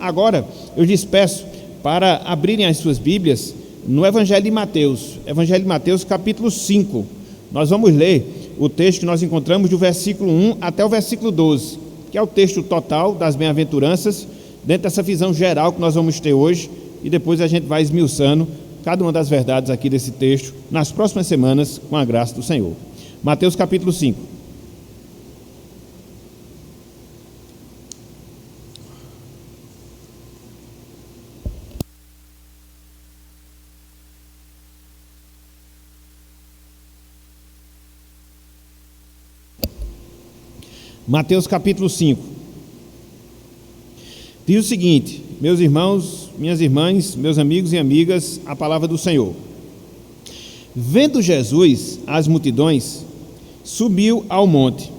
agora eu lhes peço para abrirem as suas Bíblias no Evangelho de Mateus capítulo 5. Nós vamos ler o texto que nós encontramos do versículo 1 até o versículo 12, que é o texto total das bem-aventuranças, dentro dessa visão geral que nós vamos ter hoje, e depois a gente vai esmiuçando cada uma das verdades aqui desse texto nas próximas semanas, com a graça do Senhor. Mateus capítulo 5. Mateus capítulo 5, diz o seguinte: meus irmãos, minhas irmãs, meus amigos e amigas, a palavra do Senhor. Vendo Jesus as multidões, subiu ao monte,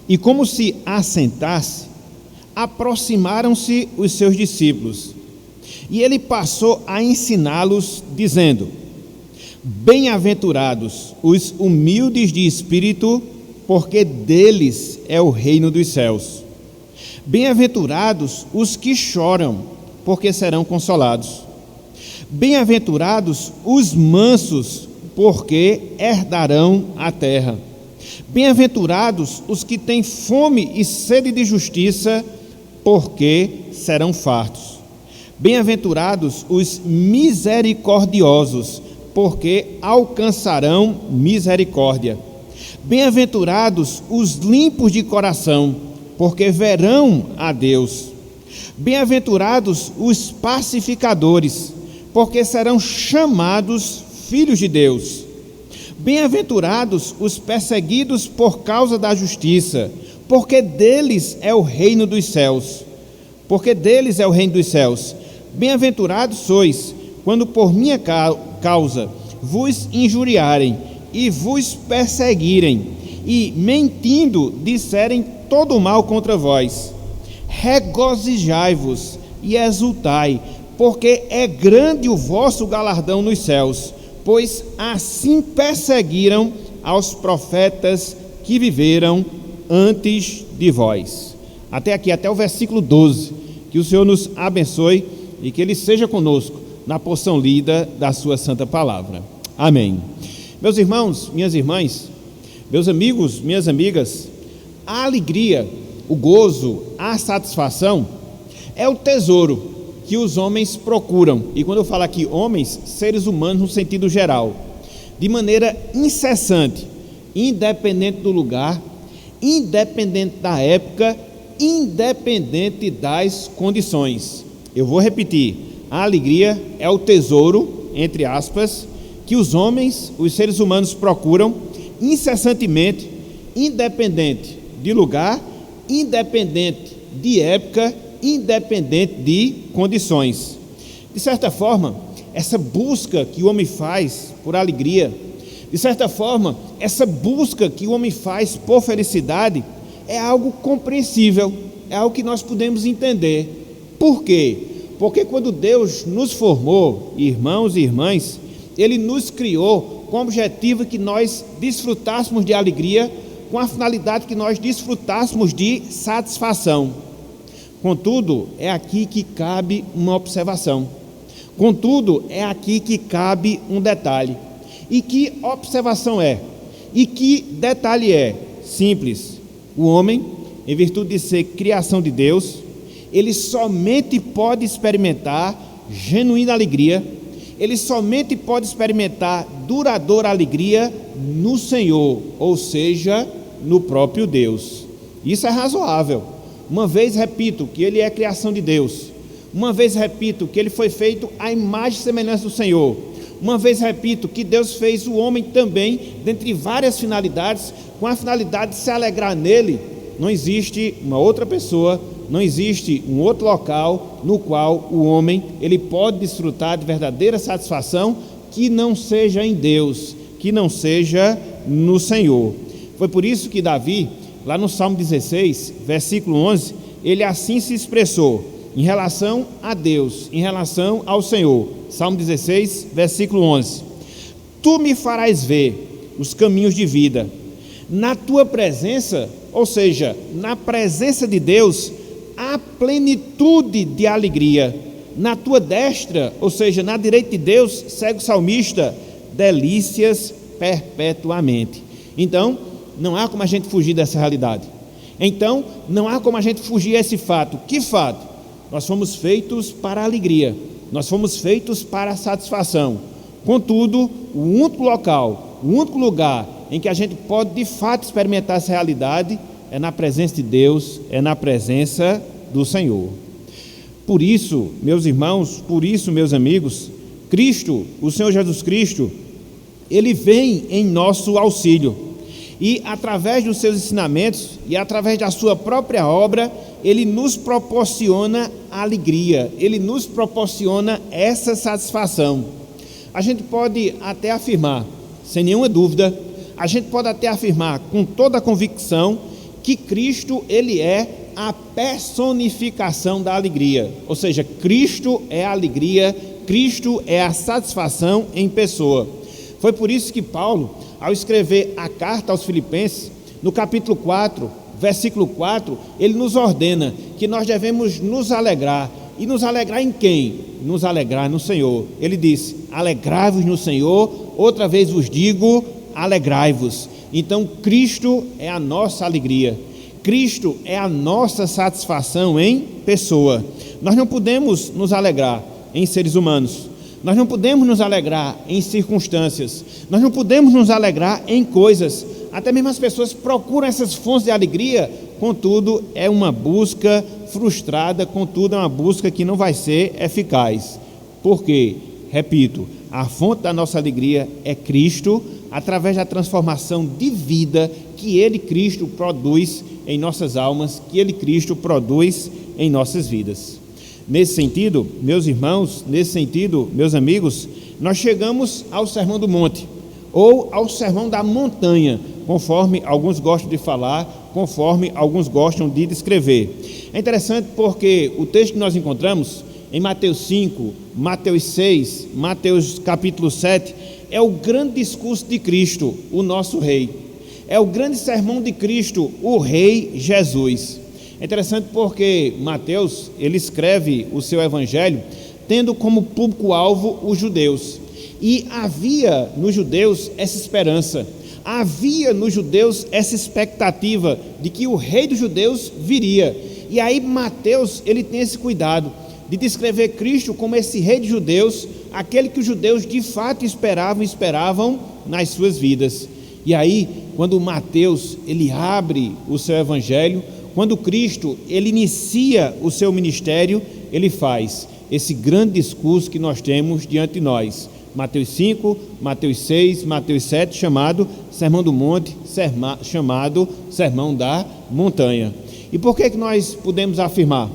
e como se assentasse, aproximaram-se os seus discípulos, e ele passou a ensiná-los, dizendo: bem-aventurados os humildes de espírito, porque deles é o reino dos céus. Bem-aventurados os que choram, porque serão consolados. Bem-aventurados os mansos, porque herdarão a terra. Bem-aventurados os que têm fome e sede de justiça, porque serão fartos. Bem-aventurados os misericordiosos, porque alcançarão misericórdia. Bem-aventurados os limpos de coração, porque verão a Deus. Bem-aventurados os pacificadores, porque serão chamados filhos de Deus. Bem-aventurados os perseguidos por causa da justiça, porque deles é o reino dos céus. Porque deles é o reino dos céus. Bem-aventurados sois, quando por minha causa vos injuriarem e vos perseguirem, e mentindo disserem todo o mal contra vós. Regozijai-vos e exultai, porque é grande o vosso galardão nos céus, pois assim perseguiram aos profetas que viveram antes de vós. Até aqui, até o versículo 12. Que o Senhor nos abençoe e que Ele seja conosco na porção lida da sua santa palavra. Amém. Meus irmãos, minhas irmãs, meus amigos, minhas amigas, a alegria, o gozo, a satisfação é o tesouro que os homens procuram. E quando eu falo aqui homens, seres humanos no sentido geral, de maneira incessante, independente do lugar, independente da época, independente das condições. Eu vou repetir: a alegria é o tesouro, entre aspas, que os homens, os seres humanos procuram incessantemente, independente de lugar, independente de época, independente de condições. De certa forma, essa busca que o homem faz por alegria, de certa forma, essa busca que o homem faz por felicidade é algo compreensível, é algo que nós podemos entender. Por quê? Porque quando Deus nos formou, irmãos e irmãs, Ele nos criou com o objetivo que nós desfrutássemos de alegria, com a finalidade que nós desfrutássemos de satisfação. Contudo, é aqui que cabe uma observação. Contudo, é aqui que cabe um detalhe. E que observação é? E que detalhe é? Simples. O homem, em virtude de ser criação de Deus, ele somente pode experimentar genuína alegria, ele somente pode experimentar duradoura alegria no Senhor, ou seja, no próprio Deus. Isso é razoável. Uma vez repito que ele é criação de Deus, uma vez repito que ele foi feito à imagem e semelhança do Senhor, uma vez repito que Deus fez o homem também, dentre várias finalidades, com a finalidade de se alegrar nele. Não existe uma outra pessoa, não existe um outro local no qual o homem ele pode desfrutar de verdadeira satisfação que não seja em Deus, que não seja no Senhor. Foi por isso que Davi, lá no Salmo 16, versículo 11, ele assim se expressou em relação a Deus, em relação ao Senhor. Salmo 16, versículo 11: Tu me farás ver os caminhos de vida. Na tua presença, ou seja, na presença de Deus, há plenitude de alegria. Na tua destra, ou seja, na direita de Deus, segue o salmista, delícias perpetuamente. Então, não há como a gente fugir dessa realidade. Então, não há como a gente fugir a esse fato. Que fato? Nós fomos feitos para a alegria. Nós fomos feitos para a satisfação. Contudo, o único local, o único lugar em que a gente pode de fato experimentar essa realidade é na presença de Deus, é na presença do Senhor. Por isso, meus irmãos, por isso, meus amigos, Cristo, o Senhor Jesus Cristo, Ele vem em nosso auxílio. E através dos seus ensinamentos e através da sua própria obra, Ele nos proporciona alegria, Ele nos proporciona essa satisfação. A gente pode até afirmar, sem nenhuma dúvida, a gente pode até afirmar com toda a convicção que Cristo, Ele é a personificação da alegria. Ou seja, Cristo é a alegria, Cristo é a satisfação em pessoa. Foi por isso que Paulo, ao escrever a carta aos Filipenses, no capítulo 4, versículo 4, ele nos ordena que nós devemos nos alegrar. E nos alegrar em quem? Nos alegrar no Senhor. Ele diz, alegrai-vos no Senhor, outra vez vos digo, alegrai-vos. Então, Cristo é a nossa alegria. Cristo é a nossa satisfação em pessoa. Nós não podemos nos alegrar em seres humanos. Nós não podemos nos alegrar em circunstâncias. Nós não podemos nos alegrar em coisas. Até mesmo as pessoas procuram essas fontes de alegria, contudo, é uma busca frustrada, contudo, é uma busca que não vai ser eficaz. Por quê? Repito, a fonte da nossa alegria é Cristo, através da transformação de vida que Ele, Cristo, produz em nossas almas, que Ele, Cristo, produz em nossas vidas. Nesse sentido, meus irmãos, nesse sentido, meus amigos, nós chegamos ao Sermão do Monte, ou ao Sermão da Montanha, conforme alguns gostam de falar, conforme alguns gostam de descrever. É interessante porque o texto que nós encontramos em Mateus 5, Mateus 6, Mateus capítulo 7, é o grande discurso de Cristo, o nosso Rei. É o grande sermão de Cristo, o Rei Jesus. É interessante porque Mateus, ele escreve o seu evangelho tendo como público-alvo os judeus. E havia nos judeus essa esperança, havia nos judeus essa expectativa de que o Rei dos judeus viria. E aí Mateus, ele tem esse cuidado de descrever Cristo como esse Rei dos judeus, aquele que os judeus de fato esperavam nas suas vidas. E aí, quando Mateus, ele abre o seu evangelho, quando Cristo, ele inicia o seu ministério, ele faz esse grande discurso que nós temos diante de nós. Mateus 5, Mateus 6, Mateus 7, chamado Sermão do Monte, chamado Sermão da Montanha. E por que nós podemos afirmar?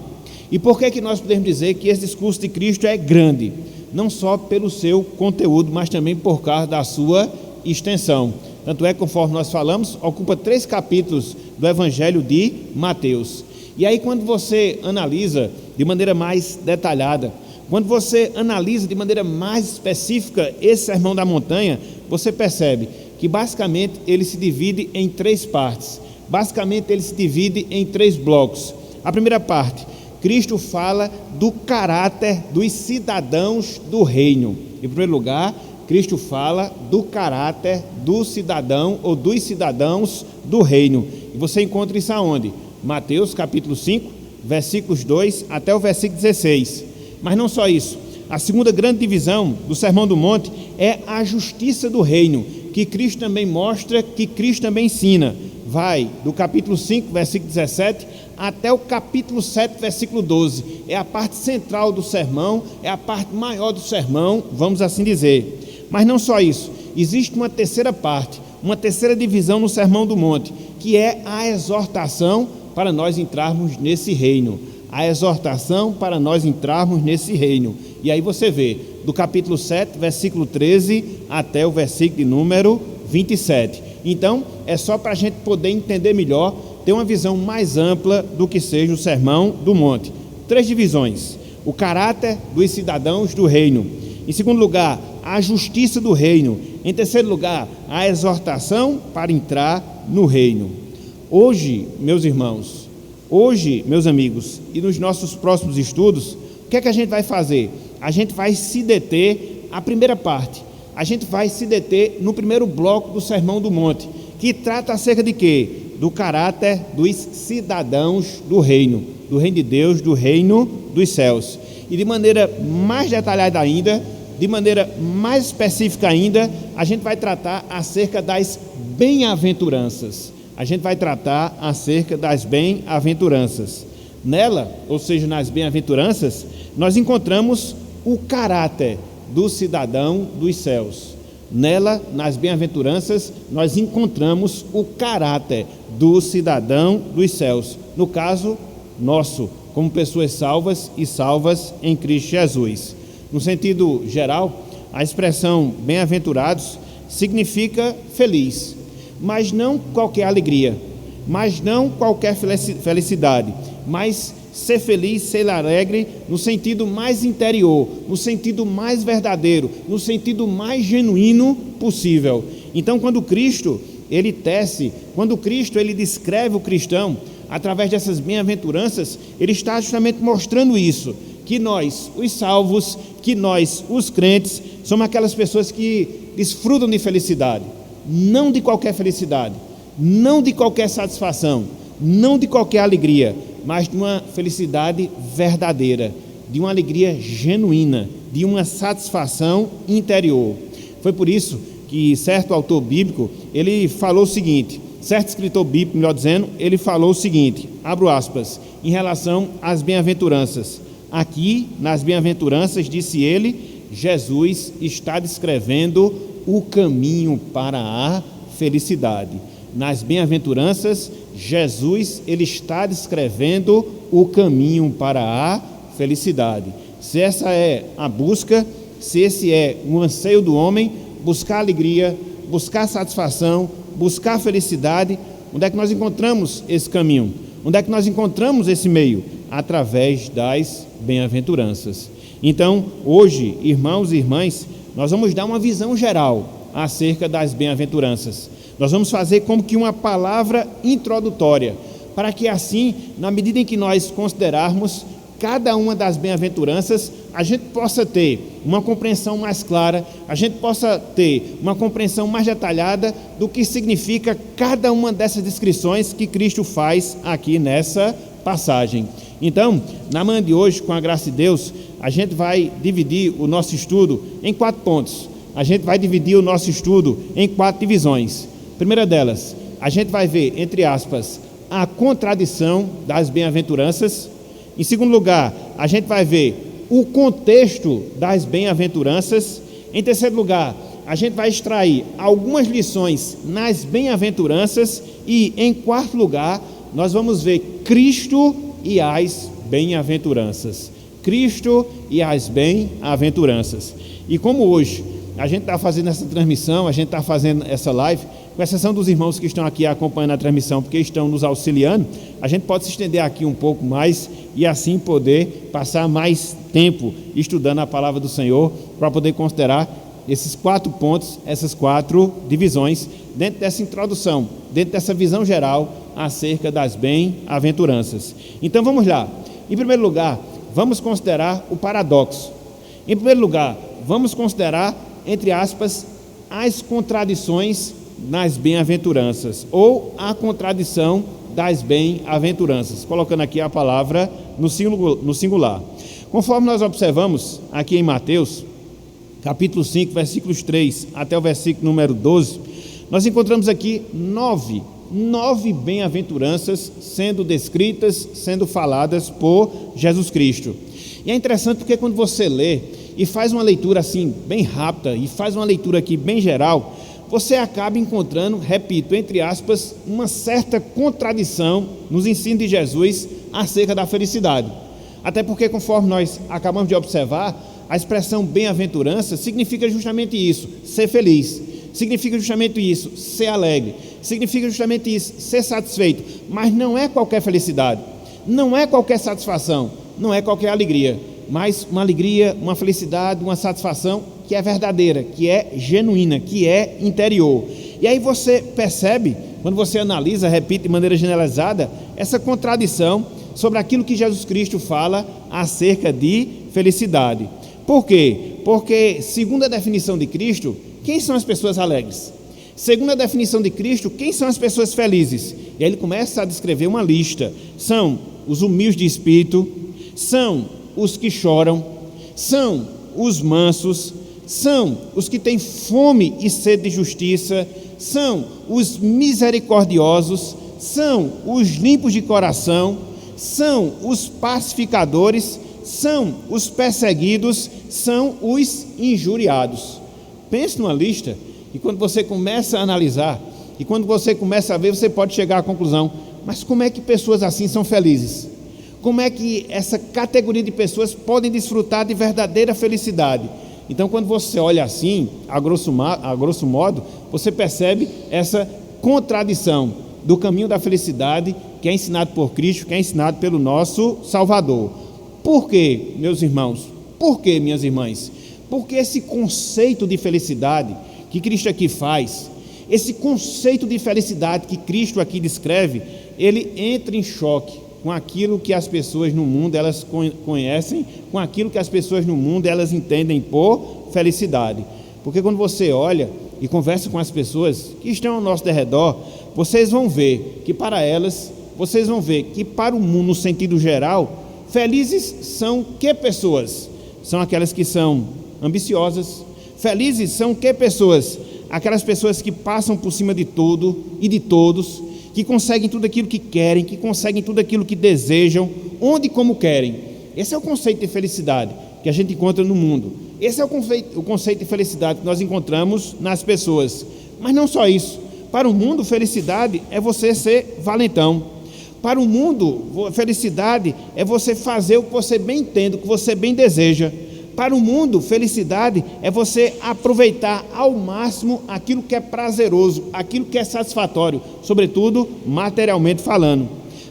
E por que nós podemos dizer que esse discurso de Cristo é grande? Não só pelo seu conteúdo, mas também por causa da sua extensão. Tanto é, conforme nós falamos, ocupa 3 capítulos do Evangelho de Mateus. E aí, quando você analisa de maneira mais detalhada, quando você analisa de maneira mais específica esse Sermão da Montanha, você percebe que basicamente ele se divide em 3 partes. Basicamente ele se divide em 3 blocos. A primeira parte, Cristo fala do caráter dos cidadãos do reino. Em primeiro lugar, Cristo fala do caráter do cidadão ou dos cidadãos do reino. E você encontra isso aonde? Mateus capítulo 5, versículos 2 até o versículo 16. Mas não só isso. A segunda grande divisão do Sermão do Monte é a justiça do reino, que Cristo também mostra, que Cristo também ensina. Vai do capítulo 5, versículo 17, até o capítulo 7, versículo 12. É a parte central do sermão, é a parte maior do sermão, vamos assim dizer. Mas não só isso, existe uma terceira parte, uma terceira divisão no Sermão do Monte, que é a exortação para nós entrarmos nesse reino. A exortação para nós entrarmos nesse reino. E aí você vê, do capítulo 7, versículo 13, até o versículo de número 27. Então, é só para a gente poder entender melhor, ter uma visão mais ampla do que seja o Sermão do Monte. 3 divisões: o caráter dos cidadãos do reino. Em segundo lugar, a justiça do reino. Em terceiro lugar, a exortação para entrar no reino. Hoje, meus irmãos, Hoje, meus amigos, e nos nossos próximos estudos, o que é que a gente vai fazer? A gente vai se deter, a primeira parte, a gente vai se deter no primeiro bloco do Sermão do Monte, que trata acerca de quê? Do caráter dos cidadãos do reino de Deus, do reino dos céus. E de maneira mais detalhada ainda, de maneira mais específica ainda, a gente vai tratar acerca das bem-aventuranças. A gente vai tratar acerca das bem-aventuranças. Nela, ou seja, nas bem-aventuranças, nós encontramos o caráter do cidadão dos céus. Nela, nas bem-aventuranças, nós encontramos o caráter do cidadão dos céus. No caso, nosso, como pessoas salvas e salvas em Cristo Jesus. No sentido geral, a expressão bem-aventurados significa feliz, mas não qualquer alegria, mas não qualquer felicidade, mas ser feliz, ser alegre no sentido mais interior, no sentido mais verdadeiro, no sentido mais genuíno possível. Então, quando Cristo ele descreve o cristão através dessas bem-aventuranças, ele está justamente mostrando isso, que nós, os salvos, que nós, os crentes, somos aquelas pessoas que desfrutam de felicidade, não de qualquer felicidade, não de qualquer satisfação, não de qualquer alegria, mas de uma felicidade verdadeira, de uma alegria genuína, de uma satisfação interior. Foi por isso que certo autor bíblico, ele falou o seguinte, certo escritor bíblico, melhor dizendo, ele falou o seguinte, abro aspas, em relação às bem-aventuranças. Aqui, nas bem-aventuranças, disse ele, Jesus está descrevendo o caminho para a felicidade. Nas bem-aventuranças, Jesus ele está descrevendo o caminho para a felicidade. Se essa é a busca, se esse é o anseio do homem, buscar alegria, buscar satisfação, buscar felicidade, onde é que nós encontramos esse caminho? Onde é que nós encontramos esse meio? Através das bem-aventuranças. Então, hoje, irmãos e irmãs, nós vamos dar uma visão geral acerca das bem-aventuranças. Nós vamos fazer como que uma palavra introdutória, para que assim, na medida em que nós considerarmos cada uma das bem-aventuranças, a gente possa ter uma compreensão mais clara, a gente possa ter uma compreensão mais detalhada do que significa cada uma dessas descrições que Cristo faz aqui nessa passagem. Então, na manhã de hoje, com a graça de Deus, a gente vai dividir o nosso estudo em 4 pontos. A gente vai dividir o nosso estudo em 4 divisões. Primeira delas, a gente vai ver, entre aspas, a contradição das bem-aventuranças. Em segundo lugar, a gente vai ver o contexto das bem-aventuranças. Em terceiro lugar, a gente vai extrair algumas lições nas bem-aventuranças. E em quarto lugar, nós vamos ver Cristo e as bem-aventuranças. Cristo e as bem-aventuranças. E como hoje a gente está fazendo essa transmissão, a gente está fazendo essa live, com exceção dos irmãos que estão aqui acompanhando a transmissão, porque estão nos auxiliando, a gente pode se estender aqui um pouco mais e assim poder passar mais tempo estudando a palavra do Senhor, para poder considerar esses 4 pontos, essas 4 divisões, dentro dessa introdução, dentro dessa visão geral acerca das bem-aventuranças. Então vamos lá. Em primeiro lugar, vamos considerar o paradoxo. Em primeiro lugar, vamos considerar, entre aspas, as contradições nas bem-aventuranças, ou a contradição das bem-aventuranças, colocando aqui a palavra no singular. Conforme nós observamos aqui em Mateus, capítulo 5, versículos 3 até o versículo número 12, nós encontramos aqui 9 bem-aventuranças sendo descritas, sendo faladas por Jesus Cristo. E é interessante porque quando você lê e faz uma leitura assim bem rápida, e faz uma leitura aqui bem geral, você acaba encontrando, repito, entre aspas, uma certa contradição nos ensinos de Jesus acerca da felicidade. Até porque, conforme nós acabamos de observar, a expressão bem-aventurança significa justamente isso, ser feliz. Significa justamente isso, ser alegre. Significa justamente isso, ser satisfeito. Mas não é qualquer felicidade, não é qualquer satisfação, não é qualquer alegria, mas uma alegria, uma felicidade, uma satisfação que é verdadeira, que é genuína, que é interior. E aí você percebe quando você analisa, repito de maneira generalizada, essa contradição sobre aquilo que Jesus Cristo fala acerca de felicidade. Por quê? Porque, segundo a definição de Cristo, quem são as pessoas alegres? Segundo a definição de Cristo, quem são as pessoas felizes? E aí ele começa a descrever uma lista. São os humildes de espírito, são os que choram, são os mansos, são os que têm fome e sede de justiça, são os misericordiosos, são os limpos de coração, são os pacificadores, são os perseguidos, são os injuriados. Pense numa lista, e quando você começa a analisar, e quando você começa a ver, você pode chegar à conclusão: mas como é que pessoas assim são felizes? Como é que essa categoria de pessoas podem desfrutar de verdadeira felicidade? Então, quando você olha assim, a grosso modo, você percebe essa contradição do caminho da felicidade que é ensinado por Cristo, que é ensinado pelo nosso Salvador. Por quê, meus irmãos? Por quê, minhas irmãs? Porque esse conceito de felicidade que Cristo aqui faz, esse conceito de felicidade que Cristo aqui descreve, ele entra em choque com aquilo que as pessoas no mundo elas conhecem, com aquilo que as pessoas no mundo elas entendem por felicidade. Porque quando você olha e conversa com as pessoas que estão ao nosso derredor, vocês vão ver que para elas, vocês vão ver que para o mundo no sentido geral, felizes são que pessoas? São aquelas que são ambiciosas. Felizes são que pessoas? Aquelas pessoas que passam por cima de tudo e de todos, que conseguem tudo aquilo que querem, que conseguem tudo aquilo que desejam, onde e como querem. Esse é o conceito de felicidade que a gente encontra no mundo. Esse é o conceito de felicidade que nós encontramos nas pessoas. Mas não só isso. Para o mundo, felicidade é você ser valentão. Para o mundo, felicidade é você fazer o que você bem entende, o que você bem deseja. Para o mundo, felicidade é você aproveitar ao máximo aquilo que é prazeroso, aquilo que é satisfatório, sobretudo materialmente falando.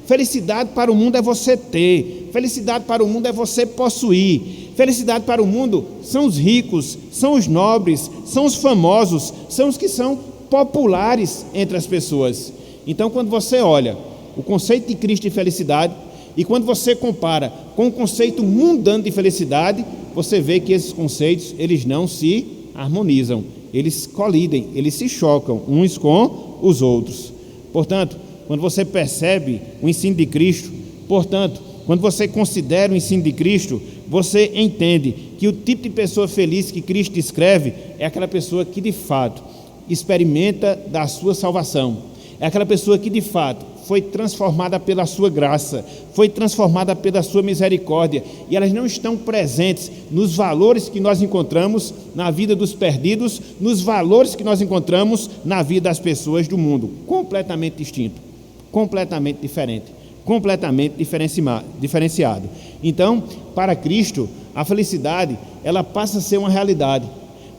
Felicidade para o mundo é você ter, felicidade para o mundo é você possuir, felicidade para o mundo são os ricos, são os nobres, são os famosos, são os que são populares entre as pessoas. Então, quando você olha o conceito de Cristo de felicidade e quando você compara com o conceito mundano de felicidade, você vê que esses conceitos, eles não se harmonizam, eles colidem, eles se chocam uns com os outros. Portanto, quando você percebe o ensino de Cristo, portanto, quando você considera o ensino de Cristo, você entende que o tipo de pessoa feliz que Cristo descreve é aquela pessoa que de fato experimenta da sua salvação, é aquela pessoa que de fato foi transformada pela sua graça, foi transformada pela sua misericórdia, e elas não estão presentes nos valores que nós encontramos na vida dos perdidos, nos valores que nós encontramos na vida das pessoas do mundo, completamente distinto, completamente diferente, completamente diferenciado. Então, para Cristo, a felicidade, ela passa a ser uma realidade.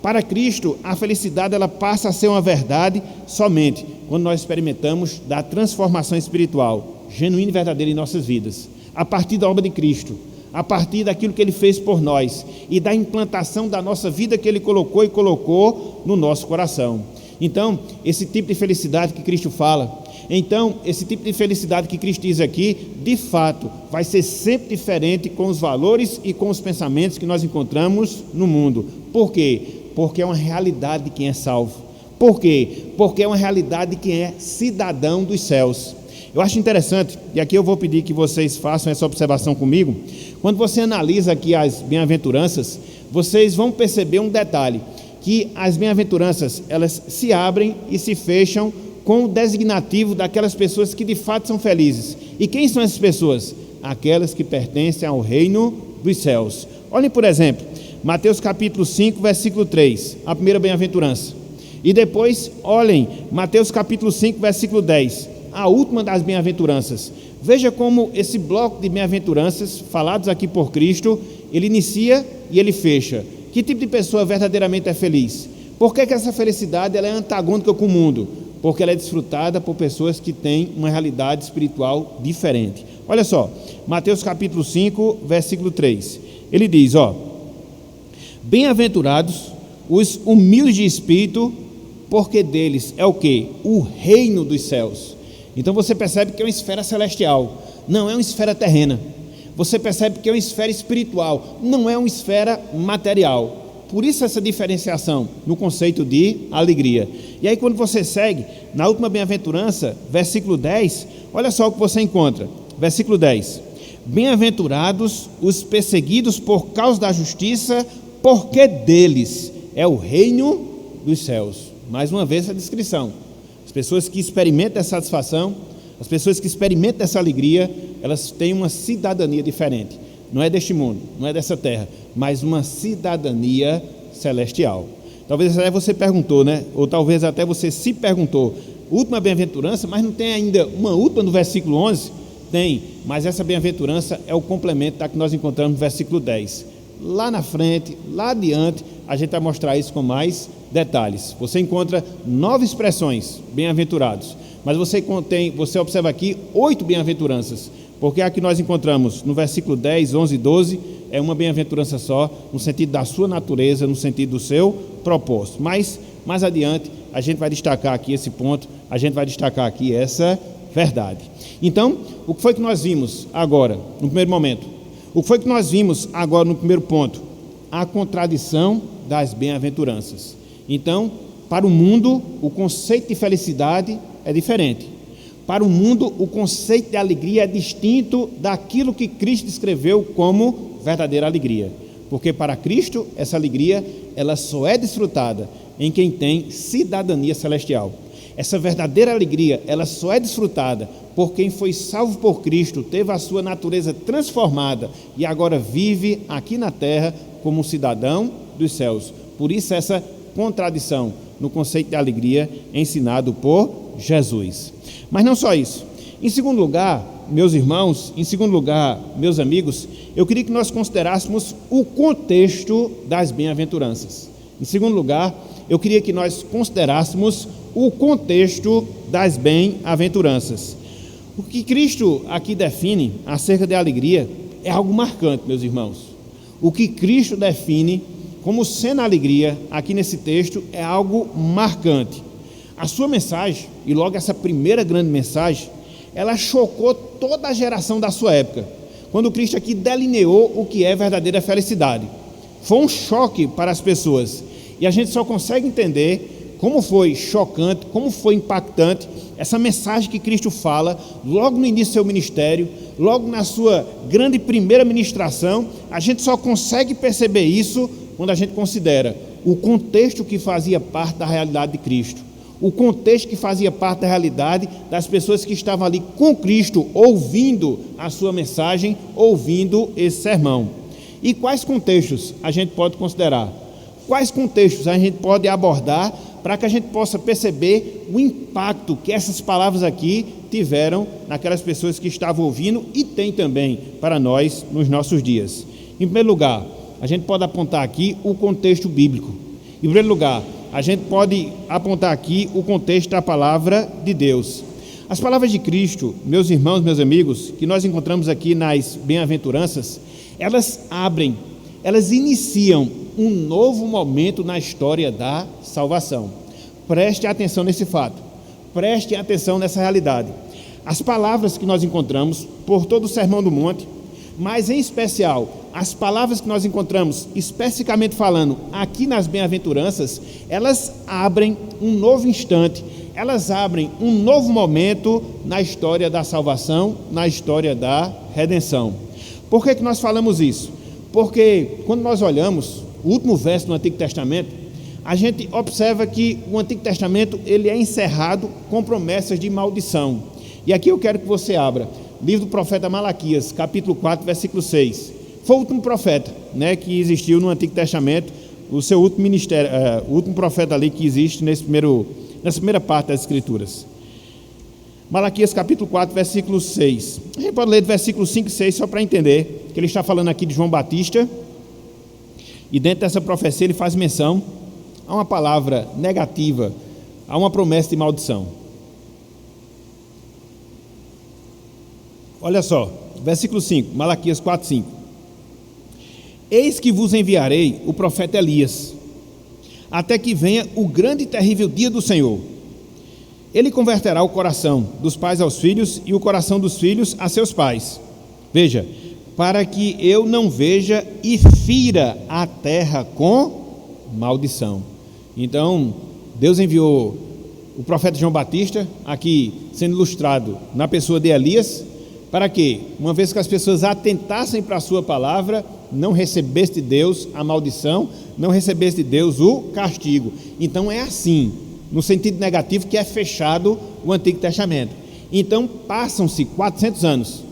Para Cristo, a felicidade ela passa a ser uma verdade somente quando nós experimentamos da transformação espiritual, genuína e verdadeira em nossas vidas, a partir da obra de Cristo, a partir daquilo que Ele fez por nós e da implantação da nossa vida que Ele colocou no nosso coração. Então, esse tipo de felicidade que Cristo fala, esse tipo de felicidade que Cristo diz aqui, de fato, vai ser sempre diferente com os valores e com os pensamentos que nós encontramos no mundo. Por quê? Porque é uma realidade de quem é salvo. Por quê? Porque é uma realidade de quem é cidadão dos céus. Eu acho interessante, e aqui eu vou pedir que vocês façam essa observação comigo. Quando você analisa aqui as bem-aventuranças, vocês vão perceber um detalhe, que as bem-aventuranças, elas se abrem e se fecham com o designativo daquelas pessoas que de fato são felizes. E quem são essas pessoas? Aquelas que pertencem ao reino dos céus. Olhem, por exemplo, Mateus capítulo 5, versículo 3, a primeira bem-aventurança. E depois, olhem, Mateus capítulo 5, versículo 10, a última das bem-aventuranças. Veja como esse bloco de bem-aventuranças, falados aqui por Cristo, ele inicia e ele fecha. Que tipo de pessoa verdadeiramente é feliz? Por que essa felicidade ela é antagônica com o mundo? Porque ela é desfrutada por pessoas que têm uma realidade espiritual diferente. Olha só, Mateus capítulo 5, versículo 3. Ele diz, bem-aventurados os humildes de espírito, porque deles é o quê? O reino dos céus. Então você percebe que é uma esfera celestial, não é uma esfera terrena. Você percebe que é uma esfera espiritual, não é uma esfera material. Por isso essa diferenciação no conceito de alegria. E aí quando você segue, na última bem-aventurança, versículo 10, olha só o que você encontra. Versículo 10. Bem-aventurados os perseguidos por causa da justiça, porque deles é o reino dos céus. Mais uma vez essa descrição. As pessoas que experimentam essa satisfação, as pessoas que experimentam essa alegria, elas têm uma cidadania diferente. Não é deste mundo, não é dessa terra, mas uma cidadania celestial. Talvez até você perguntou, né? Ou talvez até você se perguntou, última bem-aventurança, mas não tem ainda uma última no versículo 11? Tem, mas essa bem-aventurança é o complemento da que nós encontramos no versículo 10. Lá na frente, lá adiante, a gente vai mostrar isso com mais detalhes. Você encontra 9 expressões, bem-aventurados, mas você observa aqui 8 bem-aventuranças, porque a que nós encontramos no versículo 10, 11 e 12 é uma bem-aventurança só, no sentido da sua natureza, no sentido do seu propósito. Mas mais adiante a gente vai destacar aqui esse ponto, a gente vai destacar aqui essa verdade. Então, o que foi que nós vimos agora, no primeiro momento? O que foi que nós vimos agora no primeiro ponto? A contradição das bem-aventuranças. Então, para o mundo, o conceito de felicidade é diferente. Para o mundo, o conceito de alegria é distinto daquilo que Cristo descreveu como verdadeira alegria. Porque para Cristo, essa alegria, ela só é desfrutada em quem tem cidadania celestial. Essa verdadeira alegria, ela só é desfrutada por quem foi salvo por Cristo, teve a sua natureza transformada e agora vive aqui na terra como um cidadão dos céus. Por isso essa contradição no conceito de alegria ensinado por Jesus. Mas não só isso. Em segundo lugar, meus irmãos, em segundo lugar, meus amigos, eu queria que nós considerássemos o contexto das bem-aventuranças. Em segundo lugar, eu queria que nós considerássemos o contexto das bem-aventuranças. O que Cristo aqui define acerca da alegria é algo marcante, meus irmãos. O que Cristo define como sendo alegria aqui nesse texto é algo marcante. A sua mensagem, e logo essa primeira grande mensagem, ela chocou toda a geração da sua época, quando Cristo aqui delineou o que é verdadeira felicidade. Foi um choque para as pessoas, e a gente só consegue entender como foi chocante, como foi impactante essa mensagem que Cristo fala logo no início do seu ministério, logo na sua grande primeira ministração. A gente só consegue perceber isso quando a gente considera o contexto que fazia parte da realidade de Cristo, o contexto que fazia parte da realidade das pessoas que estavam ali com Cristo, ouvindo a sua mensagem, ouvindo esse sermão. E quais contextos a gente pode considerar? Quais contextos a gente pode abordar para que a gente possa perceber o impacto que essas palavras aqui tiveram naquelas pessoas que estavam ouvindo e tem também para nós nos nossos dias? Em primeiro lugar, a gente pode apontar aqui o contexto bíblico. Em primeiro lugar, a gente pode apontar aqui o contexto da palavra de Deus. As palavras de Cristo, meus irmãos, meus amigos, que nós encontramos aqui nas bem-aventuranças, elas iniciam um novo momento na história da salvação. Preste atenção nesse fato, preste atenção nessa realidade. As palavras que nós encontramos por todo o Sermão do Monte, mas em especial, as palavras que nós encontramos, especificamente falando aqui nas bem-aventuranças, elas abrem um novo instante, elas abrem um novo momento na história da salvação, na história da redenção. Por que nós falamos isso? Porque quando nós olhamos o último verso do Antigo Testamento, a gente observa que o Antigo Testamento ele é encerrado com promessas de maldição. E aqui eu quero que você abra livro do profeta Malaquias, capítulo 4, versículo 6. Foi o último profeta, né, que existiu no Antigo Testamento, o seu último ministério, o último profeta ali que existe nessa primeira parte das Escrituras. Malaquias capítulo 4, versículo 6. A gente pode ler do versículo 5 e 6 só para entender que ele está falando aqui de João Batista. E dentro dessa profecia ele faz menção a uma palavra negativa, a uma promessa de maldição. Olha só, versículo 5, Malaquias 4, 5. Eis que vos enviarei o profeta Elias, até que venha o grande e terrível dia do Senhor. Ele converterá o coração dos pais aos filhos e o coração dos filhos a seus pais. Veja, para que eu não veja e fira a terra com maldição. Então, Deus enviou o profeta João Batista, aqui sendo ilustrado na pessoa de Elias, para que, uma vez que as pessoas atentassem para a sua palavra, não recebesse de Deus a maldição, não recebesse de Deus o castigo. Então é assim, no sentido negativo, que é fechado o Antigo Testamento. Então passam-se 400 anos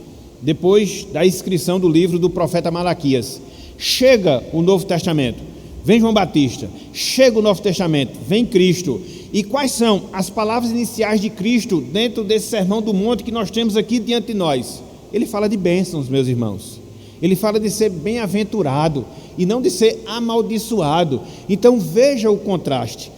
depois da inscrição do livro do profeta Malaquias. Chega o Novo Testamento, vem João Batista, chega o Novo Testamento, vem Cristo. E quais são as palavras iniciais de Cristo dentro desse sermão do monte que nós temos aqui diante de nós? Ele fala de bênçãos, meus irmãos. Ele fala de ser bem-aventurado e não de ser amaldiçoado. Então veja o contraste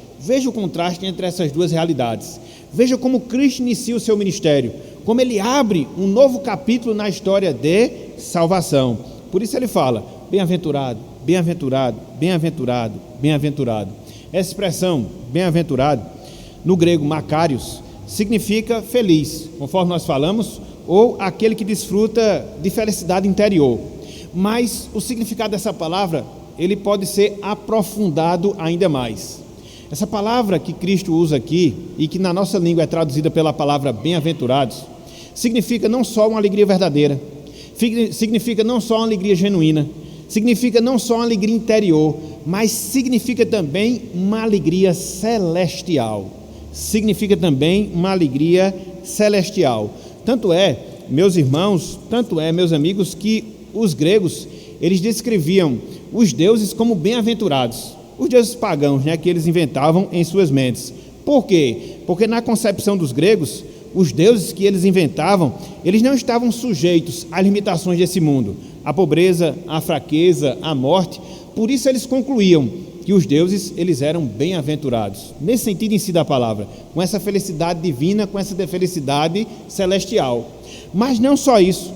entre essas duas realidades. Veja como Cristo inicia o seu ministério, como ele abre um novo capítulo na história de salvação. Por isso ele fala, bem-aventurado, bem-aventurado, bem-aventurado, bem-aventurado. Essa expressão, bem-aventurado, no grego Makarios, significa feliz, conforme nós falamos, ou aquele que desfruta de felicidade interior. Mas o significado dessa palavra, ele pode ser aprofundado ainda mais. Essa palavra que Cristo usa aqui, e que na nossa língua é traduzida pela palavra bem-aventurados, significa não só uma alegria verdadeira, significa não só uma alegria genuína, significa não só uma alegria interior, mas significa também uma alegria celestial. Significa também uma alegria celestial. Tanto é, meus irmãos, meus amigos, que os gregos, eles descreviam os deuses como bem-aventurados. Os deuses pagãos, que eles inventavam em suas mentes. Por quê? Porque na concepção dos gregos, os deuses que eles inventavam, eles não estavam sujeitos às limitações desse mundo, à pobreza, à fraqueza, à morte. Por isso eles concluíam que os deuses, eles eram bem-aventurados, nesse sentido em si da palavra, com essa felicidade divina, com essa felicidade celestial. Mas não só isso,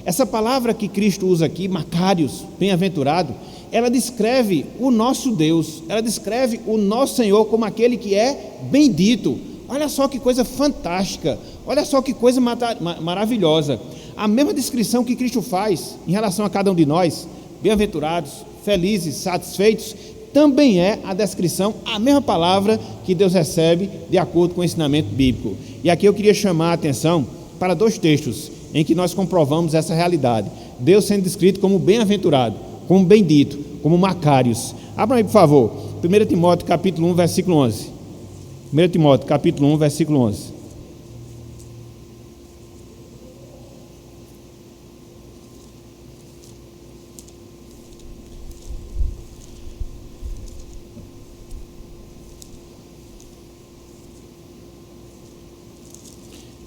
essa palavra que Cristo usa aqui, Makarios, bem-aventurado, ela descreve o nosso Deus, ela descreve o nosso Senhor como aquele que é bendito. Olha só que coisa fantástica, olha só que coisa maravilhosa. A mesma descrição que Cristo faz em relação a cada um de nós, bem-aventurados, felizes, satisfeitos, também é a descrição, a mesma palavra que Deus recebe de acordo com o ensinamento bíblico. E aqui eu queria chamar a atenção para dois textos em que nós comprovamos essa realidade. Deus sendo descrito como bem-aventurado, como bendito, como Makarios. Abra aí, por favor, 1 Timóteo capítulo 1, versículo 11. 1 Timóteo capítulo 1, versículo 11.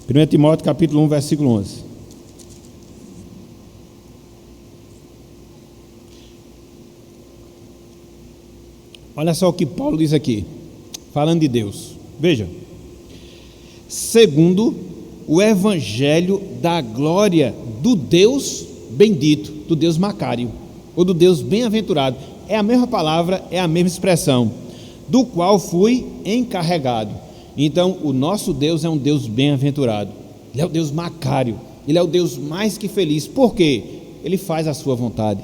Primeiro Timóteo capítulo 1, versículo 11. Olha só o que Paulo diz aqui, falando de Deus. Veja, segundo o evangelho da glória do Deus bendito, do Deus Macário, ou do Deus bem-aventurado, é a mesma palavra, é a mesma expressão, do qual fui encarregado. Então, o nosso Deus é um Deus bem-aventurado, Ele é o Deus Macário, Ele é o Deus mais que feliz. Por quê? Ele faz a sua vontade,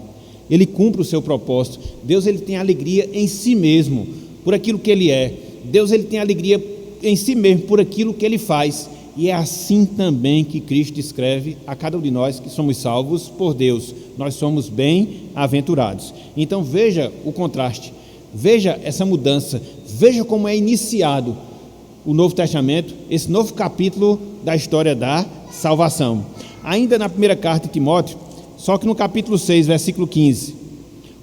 Ele cumpre o seu propósito. Deus, ele tem alegria em si mesmo, por aquilo que Ele é. Deus, ele tem alegria em si mesmo, por aquilo que Ele faz. E é assim também que Cristo escreve a cada um de nós que somos salvos por Deus. Nós somos bem-aventurados. Então veja o contraste, veja essa mudança, veja como é iniciado o Novo Testamento, esse novo capítulo da história da salvação. Ainda na primeira carta de Timóteo, só que no capítulo 6, versículo 15,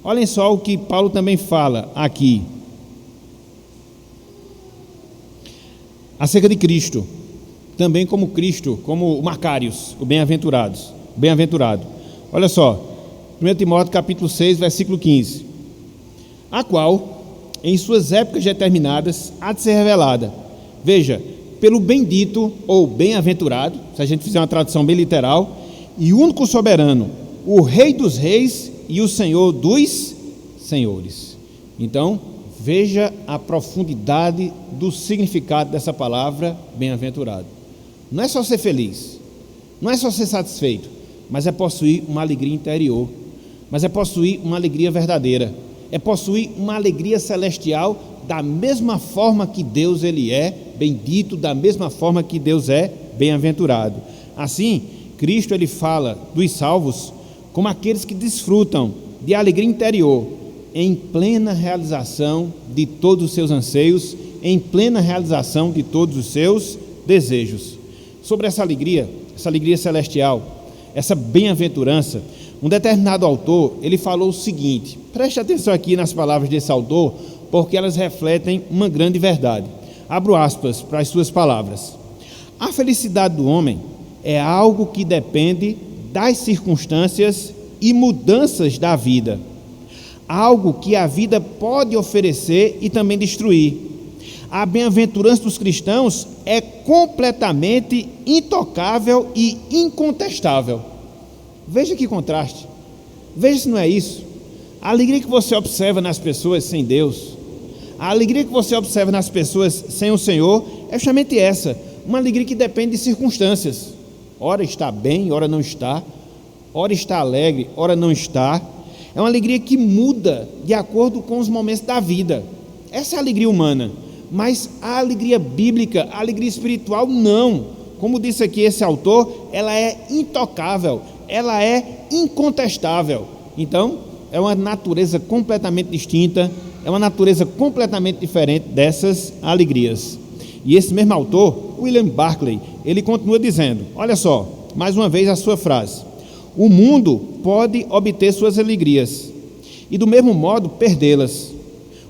olhem só o que Paulo também fala aqui, acerca de Cristo, também como Cristo, como o Macários, o bem-aventurado. Olha só, 1 Timóteo capítulo 6, versículo 15, a qual, em suas épocas determinadas, há de ser revelada, veja, pelo bendito ou bem-aventurado, se a gente fizer uma tradução bem literal, e único soberano, o Rei dos reis e o Senhor dos senhores. Então, Veja a profundidade do significado dessa palavra bem-aventurado. Não é só ser feliz, não é só ser satisfeito, mas é possuir uma alegria interior, mas é possuir uma alegria verdadeira, é possuir uma alegria celestial da mesma forma que Deus ele é bendito, da mesma forma que Deus é bem-aventurado. Assim, Cristo ele fala dos salvos como aqueles que desfrutam de alegria interior, em plena realização de todos os seus anseios, em plena realização de todos os seus desejos. Sobre essa alegria celestial, essa bem-aventurança, um determinado autor, ele falou o seguinte, preste atenção aqui nas palavras desse autor, porque elas refletem uma grande verdade. Abro aspas para as suas palavras. A felicidade do homem é algo que depende das circunstâncias e mudanças da vida, algo que a vida pode oferecer e também destruir. A bem-aventurança dos cristãos é completamente intocável e incontestável. Veja que contraste, veja se não é isso. A alegria que você observa nas pessoas sem Deus, a alegria que você observa nas pessoas sem o Senhor, é justamente essa, uma alegria que depende de circunstâncias. Ora está bem, ora não está, ora está alegre, ora não está. É uma alegria que muda de acordo com os momentos da vida. Essa é a alegria humana, mas a alegria bíblica, a alegria espiritual, não. Como disse aqui esse autor, ela é intocável, ela é incontestável. Então, é uma natureza completamente distinta, é uma natureza completamente diferente dessas alegrias. E esse mesmo autor, William Barclay, ele continua dizendo, olha só, mais uma vez a sua frase: o mundo pode obter suas alegrias e do mesmo modo perdê-las.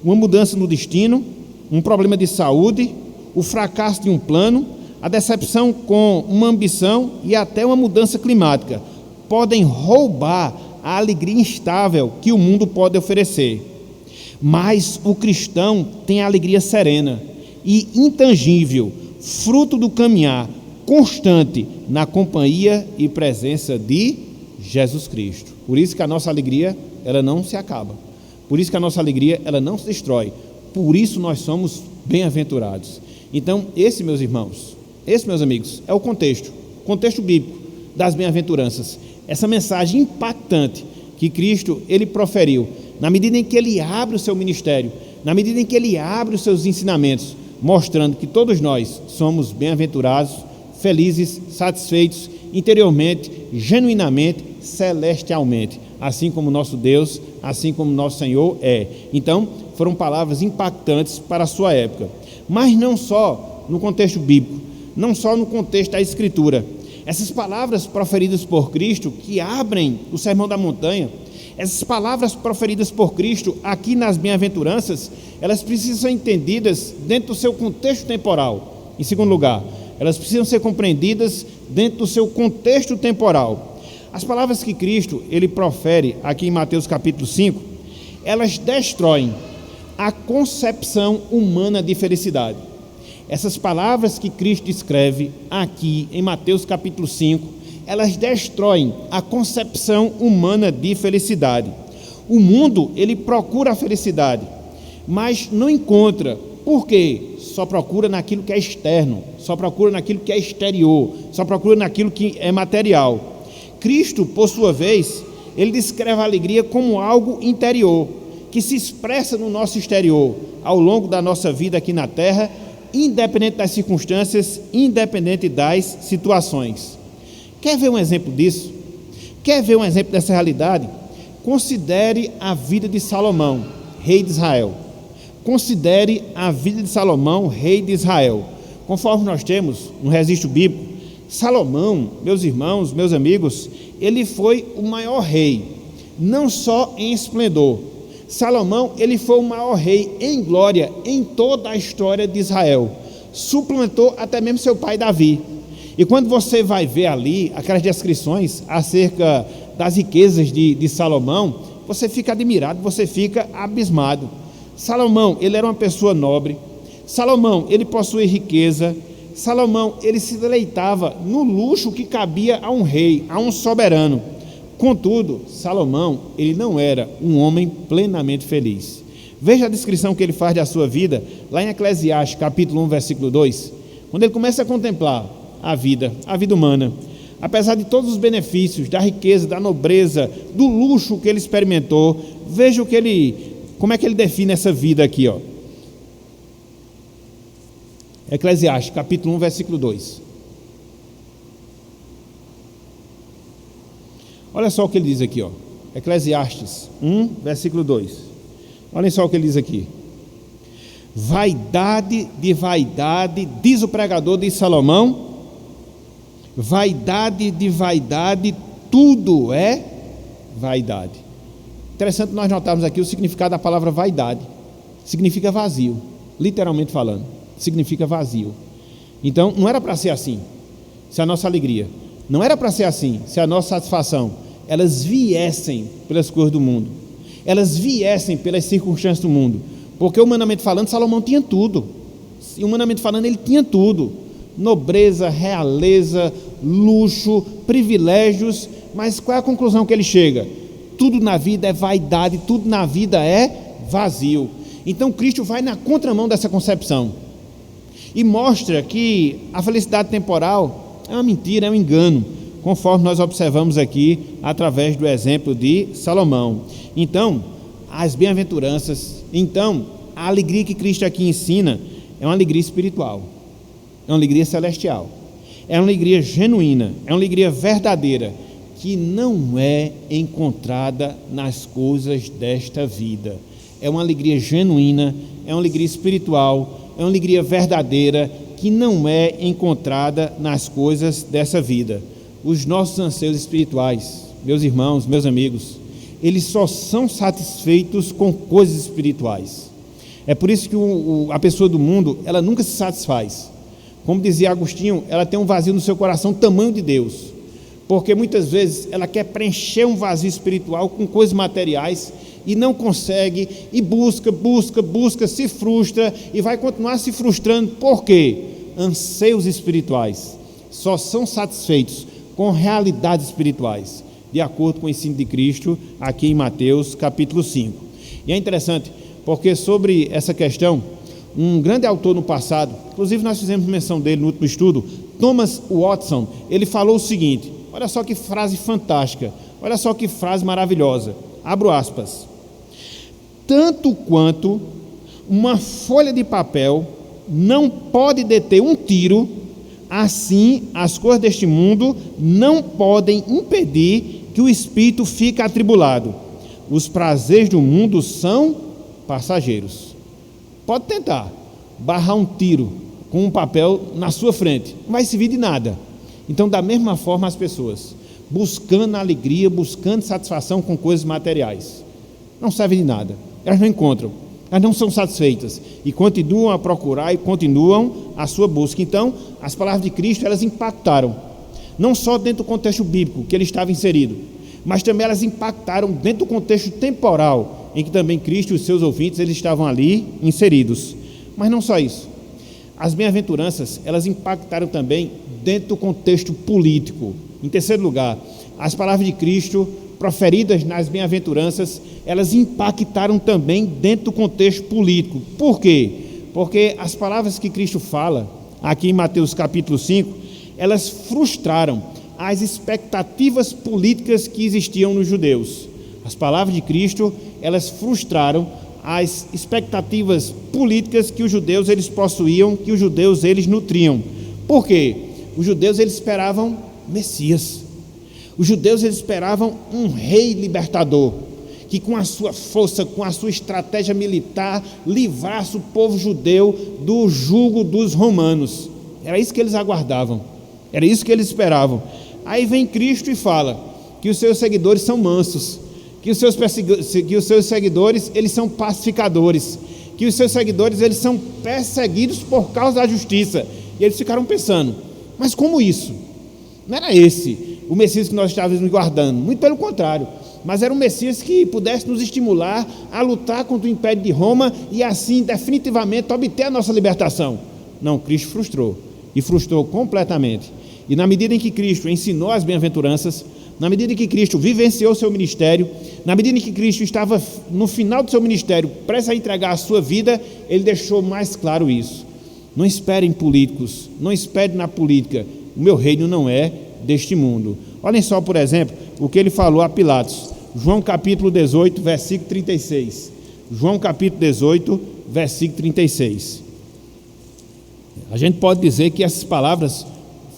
Uma mudança no destino, um problema de saúde, o fracasso de um plano, a decepção com uma ambição e até uma mudança climática podem roubar a alegria instável que o mundo pode oferecer. Mas o cristão tem a alegria serena e intangível, fruto do caminhar constante na companhia e presença de Jesus Cristo. Por isso que a nossa alegria, ela não se acaba. Por isso que a nossa alegria, ela não se destrói. Por isso nós somos bem-aventurados. Então, esse, meus irmãos, esse, meus amigos, é o contexto bíblico das bem-aventuranças. Essa mensagem impactante que Cristo, ele proferiu, na medida em que ele abre o seu ministério, na medida em que ele abre os seus ensinamentos, mostrando que todos nós somos bem-aventurados, felizes, satisfeitos, interiormente, genuinamente, celestialmente, assim como nosso Deus, assim como nosso Senhor é. Então, foram palavras impactantes para a sua época, mas não só no contexto bíblico, não só no contexto da Escritura. Essas palavras proferidas por Cristo, que abrem o Sermão da Montanha, essas palavras proferidas por Cristo aqui nas bem-aventuranças, elas precisam ser entendidas dentro do seu contexto temporal. Em segundo lugar, elas precisam ser compreendidas dentro do seu contexto temporal. As palavras que Cristo, ele profere aqui em Mateus capítulo 5, elas destroem a concepção humana de felicidade. Essas palavras que Cristo escreve aqui em Mateus capítulo 5, elas destroem a concepção humana de felicidade. O mundo, ele procura a felicidade, mas não encontra. Por quê? Só procura naquilo que é externo, só procura naquilo que é exterior, só procura naquilo que é material. Cristo, por sua vez, ele descreve a alegria como algo interior, que se expressa no nosso exterior, ao longo da nossa vida aqui na terra, independente das circunstâncias, independente das situações. Quer ver um exemplo disso? Quer ver um exemplo dessa realidade? Considere a vida de Salomão, rei de Israel. Considere a vida de Salomão, rei de Israel. Conforme nós temos no registro bíblico, Salomão, meus irmãos, meus amigos, ele foi o maior rei, não só em esplendor. Salomão, ele foi o maior rei em glória em toda a história de Israel. Suplantou até mesmo seu pai Davi. E quando você vai ver ali aquelas descrições acerca das riquezas de Salomão, você fica admirado, você fica abismado. Salomão, ele era uma pessoa nobre. Salomão, ele possuía riqueza. Salomão, ele se deleitava no luxo que cabia a um rei, a um soberano. Contudo, Salomão, ele não era um homem plenamente feliz. Veja a descrição que ele faz da sua vida, lá em Eclesiastes, capítulo 1, versículo 2, quando ele começa a contemplar a vida humana. Apesar de todos os benefícios, da riqueza, da nobreza, do luxo que ele experimentou, veja como é que ele define essa vida aqui, ó. Eclesiastes, capítulo 1, versículo 2. Olha só o que ele diz aqui, ó. Eclesiastes 1, versículo 2. Olhem só o que ele diz aqui. Vaidade de vaidade, diz o pregador de Salomão, vaidade de vaidade, tudo é vaidade. Interessante nós notarmos aqui o significado da palavra vaidade. Significa vazio, literalmente falando, significa vazio. Então, não era para ser assim, se a nossa alegria, não era para ser assim, se a nossa satisfação, elas viessem pelas coisas do mundo, elas viessem pelas circunstâncias do mundo, porque humanamente falando, Salomão tinha tudo, humanamente falando, ele tinha tudo, nobreza, realeza, luxo, privilégios, mas qual é a conclusão que ele chega? Tudo na vida é vaidade, tudo na vida é vazio. Então Cristo vai na contramão dessa concepção e mostra que a felicidade temporal é uma mentira, é um engano, conforme nós observamos aqui através do exemplo de Salomão. Então, as bem-aventuranças, então, a alegria que Cristo aqui ensina é uma alegria espiritual, é uma alegria celestial, é uma alegria genuína, é uma alegria verdadeira, que não é encontrada nas coisas desta vida. É uma alegria genuína, é uma alegria espiritual, é uma alegria verdadeira, que não é encontrada nas coisas dessa vida. Os nossos anseios espirituais, meus irmãos, meus amigos, eles só são satisfeitos com coisas espirituais. É por isso que a pessoa do mundo, ela nunca se satisfaz. Como dizia Agostinho, ela tem um vazio no seu coração, tamanho de Deus. Porque muitas vezes ela quer preencher um vazio espiritual com coisas materiais e não consegue, e busca, se frustra e vai continuar se frustrando. Por quê? Anseios espirituais só são satisfeitos com realidades espirituais, de acordo com o ensino de Cristo, aqui em Mateus capítulo 5. E é interessante, porque sobre essa questão, um grande autor no passado, inclusive nós fizemos menção dele no último estudo, Thomas Watson, ele falou o seguinte, olha só que frase fantástica, olha só que frase maravilhosa, abro aspas: tanto quanto uma folha de papel não pode deter um tiro, assim as coisas deste mundo não podem impedir que o espírito fique atribulado. Os prazeres do mundo são passageiros. Pode tentar barrar um tiro com um papel na sua frente, não vai servir de nada. Então, da mesma forma, as pessoas buscando alegria, buscando satisfação com coisas materiais, não serve de nada, elas não encontram, elas não são satisfeitas e continuam a procurar e continuam a sua busca. Então, as palavras de Cristo, elas impactaram, não só dentro do contexto bíblico que ele estava inserido, mas também elas impactaram dentro do contexto temporal em que também Cristo e os seus ouvintes, eles estavam ali inseridos. Mas não só isso, as bem-aventuranças, elas impactaram também dentro do contexto político. Em terceiro lugar, as palavras de Cristo proferidas nas bem-aventuranças, elas impactaram também dentro do contexto político. Por quê? Porque as palavras que Cristo fala aqui em Mateus capítulo 5, elas frustraram as expectativas políticas que existiam nos judeus. As palavras de Cristo, elas frustraram as expectativas políticas que os judeus eles possuíam, que os judeus eles nutriam. Por quê? Os judeus eles esperavam Messias. Os judeus eles esperavam um rei libertador, que com a sua força, com a sua estratégia militar, livrasse o povo judeu do jugo dos romanos. Era isso que eles aguardavam, era isso que eles esperavam. Aí vem Cristo e fala que os seus seguidores são mansos, que os seus seguidores eles são pacificadores, que os seus seguidores eles são perseguidos por causa da justiça. E eles ficaram pensando, mas como isso? Não era esse o Messias que nós estávamos guardando, muito pelo contrário, mas era um Messias que pudesse nos estimular a lutar contra o Império de Roma e assim definitivamente obter a nossa libertação. Não, Cristo frustrou, e frustrou completamente. E na medida em que Cristo ensinou as bem-aventuranças, na medida em que Cristo vivenciou seu ministério, na medida em que Cristo estava no final do seu ministério, prestes a entregar a sua vida, ele deixou mais claro isso. Não espere em políticos, não espere na política, o meu reino não é deste mundo. Olhem só, por exemplo, o que ele falou a Pilatos, João capítulo 18, versículo 36. João capítulo 18, versículo 36. A gente pode dizer que essas palavras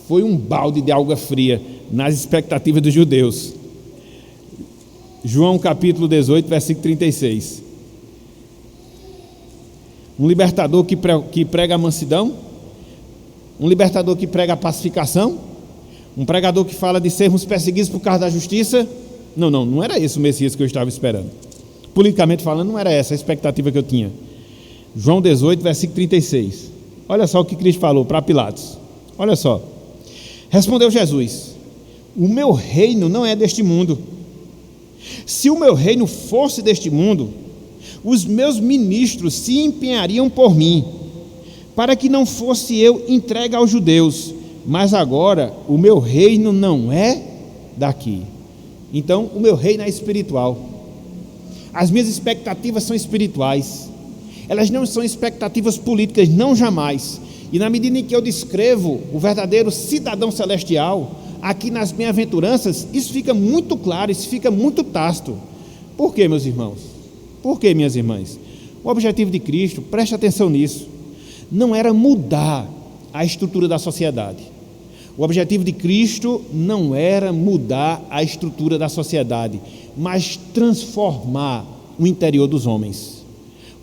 foi um balde de água fria nas expectativas dos judeus. João capítulo 18, versículo 36. Um libertador que prega a mansidão, um libertador que prega a pacificação, um pregador que fala de sermos perseguidos por causa da justiça. Não era esse o Messias que eu estava esperando. Politicamente falando, não era essa a expectativa que eu tinha. João 18, versículo 36. Olha só o que Cristo falou para Pilatos. Olha só. Respondeu Jesus: o meu reino não é deste mundo. Se o meu reino fosse deste mundo, os meus ministros se empenhariam por mim, para que não fosse eu entregue aos judeus. Mas agora o meu reino não é daqui. Então o meu reino é espiritual. As minhas expectativas são espirituais. Elas não são expectativas políticas, não jamais. E na medida em que eu descrevo o verdadeiro cidadão celestial, aqui nas bem-aventuranças, isso fica muito claro, isso fica muito tácito. Por quê, meus irmãos? Por quê, minhas irmãs? O objetivo de Cristo, preste atenção nisso, não era mudar a estrutura da sociedade. O objetivo de Cristo não era mudar a estrutura da sociedade, mas transformar o interior dos homens.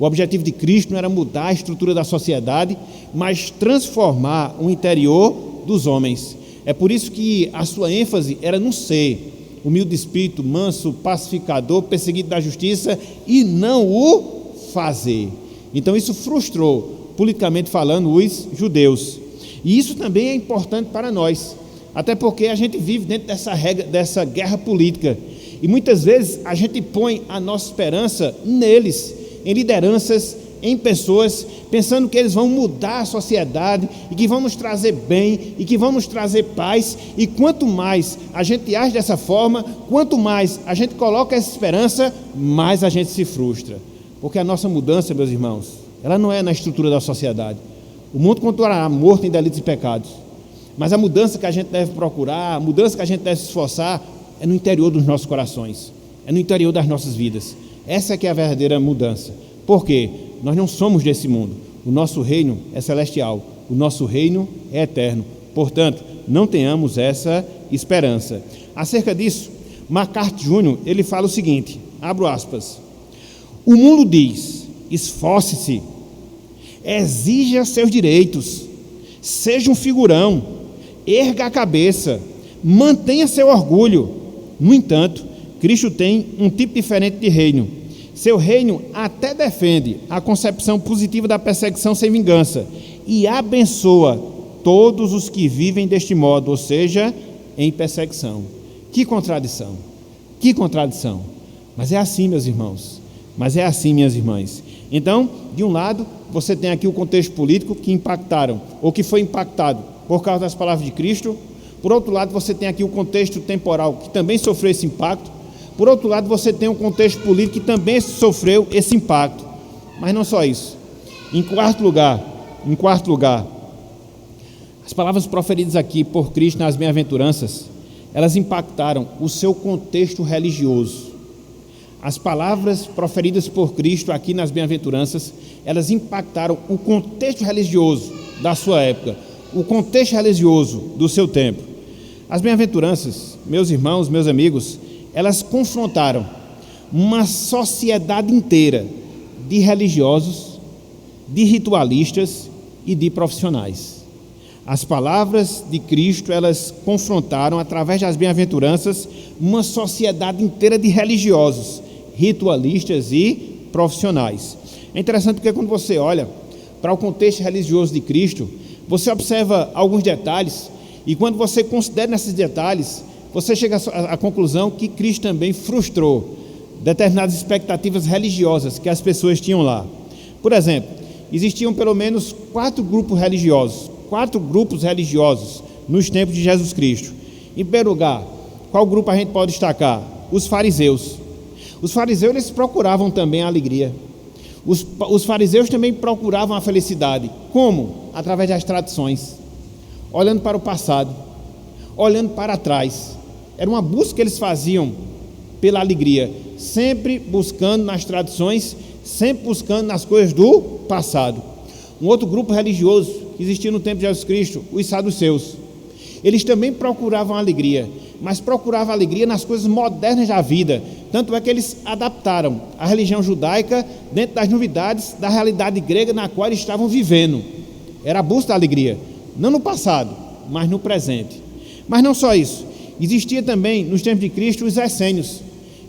O objetivo de Cristo não era mudar a estrutura da sociedade, mas transformar o interior dos homens. É por isso que a sua ênfase era no ser, humilde de espírito, manso, pacificador, perseguido da justiça, e não o fazer. Então isso frustrou, politicamente falando, os judeus. E isso também é importante para nós, até porque a gente vive dentro dessa guerra política, e muitas vezes a gente põe a nossa esperança neles, em lideranças, em pessoas, pensando que eles vão mudar a sociedade e que vão nos trazer bem e que vão nos trazer paz. E quanto mais a gente age dessa forma, quanto mais a gente coloca essa esperança, mais a gente se frustra. Porque a nossa mudança, meus irmãos, ela não é na estrutura da sociedade. O mundo continuará morto em delitos e pecados, mas a mudança que a gente deve procurar, a mudança que a gente deve se esforçar, é no interior dos nossos corações, é no interior das nossas vidas. Essa é que é a verdadeira mudança. Por quê? Nós não somos desse mundo. O nosso reino é celestial. O nosso reino é eterno. Portanto, não tenhamos essa esperança. Acerca disso, MacArthur Jr., ele fala o seguinte, abro aspas: o mundo diz, esforce-se, exija seus direitos, seja um figurão, erga a cabeça, mantenha seu orgulho. No entanto, Cristo tem um tipo diferente de reino. Seu reino até defende a concepção positiva da perseguição sem vingança e abençoa todos os que vivem deste modo, ou seja, em perseguição. Que contradição, que contradição. Mas é assim, meus irmãos, mas é assim, minhas irmãs. Então, de um lado, você tem aqui o contexto político que impactaram, ou que foi impactado por causa das palavras de Cristo. Por outro lado, você tem aqui o contexto temporal que também sofreu esse impacto. Por outro lado, você tem um contexto político que também sofreu esse impacto. Mas não só isso. Em quarto lugar, as palavras proferidas aqui por Cristo nas bem-aventuranças, elas impactaram o seu contexto religioso. As palavras proferidas por Cristo aqui nas bem-aventuranças, elas impactaram o contexto religioso da sua época, o contexto religioso do seu tempo. As bem-aventuranças, meus irmãos, meus amigos, elas confrontaram uma sociedade inteira de religiosos, de ritualistas e de profissionais. As palavras de Cristo, elas confrontaram, através das bem-aventuranças, uma sociedade inteira de religiosos, ritualistas e profissionais. É interessante porque quando você olha para o contexto religioso de Cristo, você observa alguns detalhes, e quando você considera esses detalhes, você chega à conclusão que Cristo também frustrou determinadas expectativas religiosas que as pessoas tinham lá. Por exemplo, existiam pelo menos 4 grupos religiosos nos tempos de Jesus Cristo. Em primeiro lugar, Qual grupo a gente pode destacar? Os fariseus. Os fariseus, eles procuravam também a alegria. Os fariseus também procuravam a felicidade. Como? Através das tradições, olhando para o passado, olhando para trás. Era uma busca que eles faziam pela alegria, sempre buscando nas tradições, sempre buscando nas coisas do passado. Um outro grupo religioso que existia no tempo de Jesus Cristo, os saduceus. Eles também procuravam alegria, mas procuravam alegria nas coisas modernas da vida. Tanto é que eles adaptaram a religião judaica dentro das novidades da realidade grega na qual eles estavam vivendo. Era a busca da alegria, não no passado, mas no presente. Mas não só isso, existia também nos tempos de Cristo os essênios,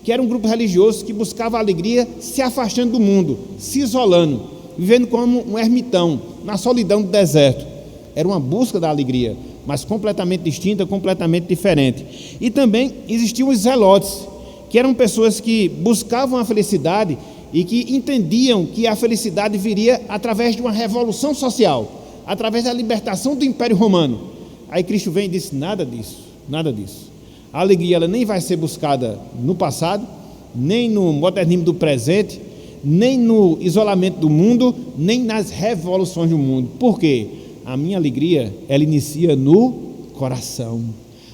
que era um grupo religioso que buscava a alegria se afastando do mundo, se isolando, vivendo como um ermitão, na solidão do deserto. Era uma busca da alegria, mas completamente distinta, completamente diferente. E também existiam os zelotes, que eram pessoas que buscavam a felicidade e que entendiam que a felicidade viria através de uma revolução social, através da libertação do Império Romano. Aí Cristo vem e disse: nada disso, nada disso. A alegria, ela nem vai ser buscada no passado, nem no modernismo do presente, nem no isolamento do mundo, nem nas revoluções do mundo. Por quê? A minha alegria, ela inicia no coração.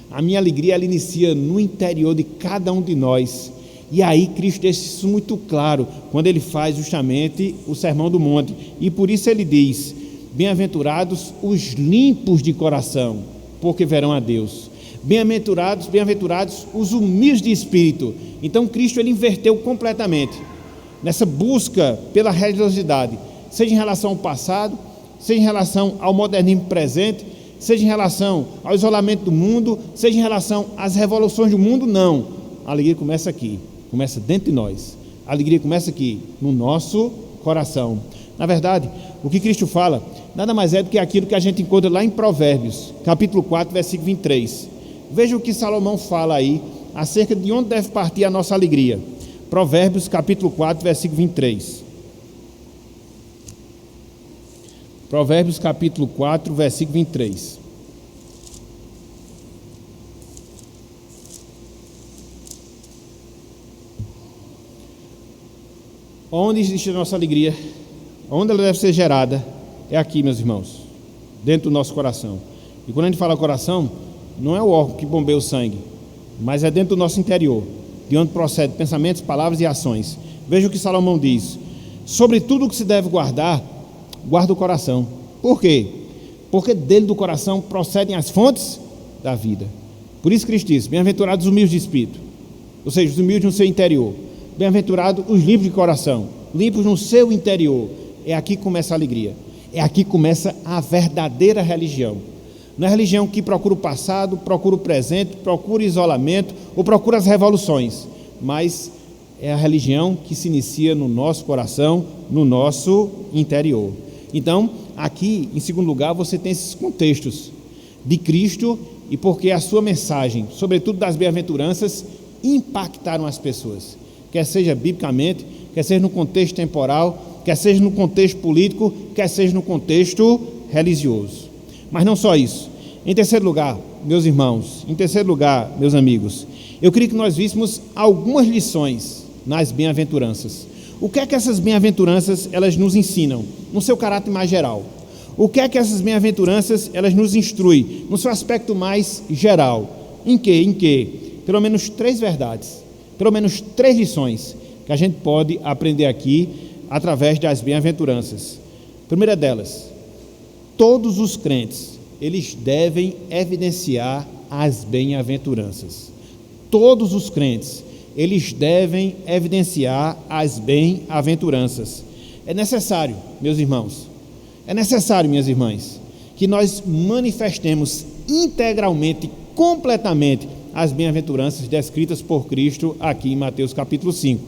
A minha alegria, ela inicia no interior de cada um de nós. E aí Cristo deixa isso muito claro quando ele faz justamente o Sermão do Monte. E por isso ele diz: bem-aventurados os limpos de coração, porque verão a Deus. Bem-aventurados os humildes de espírito. Então Cristo, ele inverteu completamente nessa busca pela religiosidade, seja em relação ao passado, seja em relação ao modernismo presente, seja em relação ao isolamento do mundo, seja em relação às revoluções do mundo. Não, a alegria começa aqui, começa dentro de nós. A alegria começa aqui, no nosso coração. Na verdade, o que Cristo fala nada mais é do que aquilo que a gente encontra lá em Provérbios, capítulo 4, versículo 23. Veja o que Salomão fala aí acerca de onde deve partir a nossa alegria. Provérbios capítulo 4, versículo 23. Provérbios capítulo 4, versículo 23. Onde existe a nossa alegria, onde ela deve ser gerada, é aqui, meus irmãos, dentro do nosso coração. E quando a gente fala coração, não é o órgão que bombeia o sangue, mas é dentro do nosso interior, de onde procedem pensamentos, palavras e ações. Veja o que Salomão diz: sobre tudo o que se deve guardar, guarda o coração. Por quê? Porque dele, do coração, procedem as fontes da vida. Por isso Cristo diz: bem-aventurados os humildes de espírito, ou seja, os humildes no seu interior. Bem-aventurados os limpos de coração, limpos no seu interior. É aqui que começa a alegria, é aqui que começa a verdadeira religião. Não é a religião que procura o passado, procura o presente, procura o isolamento ou procura as revoluções, mas é a religião que se inicia no nosso coração, no nosso interior. Então, aqui, em segundo lugar, você tem esses contextos de Cristo e porque a sua mensagem, sobretudo das bem-aventuranças, impactaram as pessoas, quer seja biblicamente, quer seja no contexto temporal, quer seja no contexto político, quer seja no contexto religioso. Mas não só isso. Em terceiro lugar, meus irmãos, em terceiro lugar, meus amigos, eu queria que nós víssemos algumas lições nas bem-aventuranças. O que é que essas bem-aventuranças elas nos ensinam, no seu caráter mais geral? O que é que essas bem-aventuranças elas nos instruem, no seu aspecto mais geral? Em que? Pelo menos 3 verdades, pelo menos 3 lições que a gente pode aprender aqui através das bem-aventuranças. Primeira delas: todos os crentes, eles devem evidenciar as bem-aventuranças. Todos os crentes, eles devem evidenciar as bem-aventuranças. É necessário, meus irmãos, é necessário, minhas irmãs, que nós manifestemos integralmente, completamente, as bem-aventuranças descritas por Cristo aqui em Mateus capítulo 5.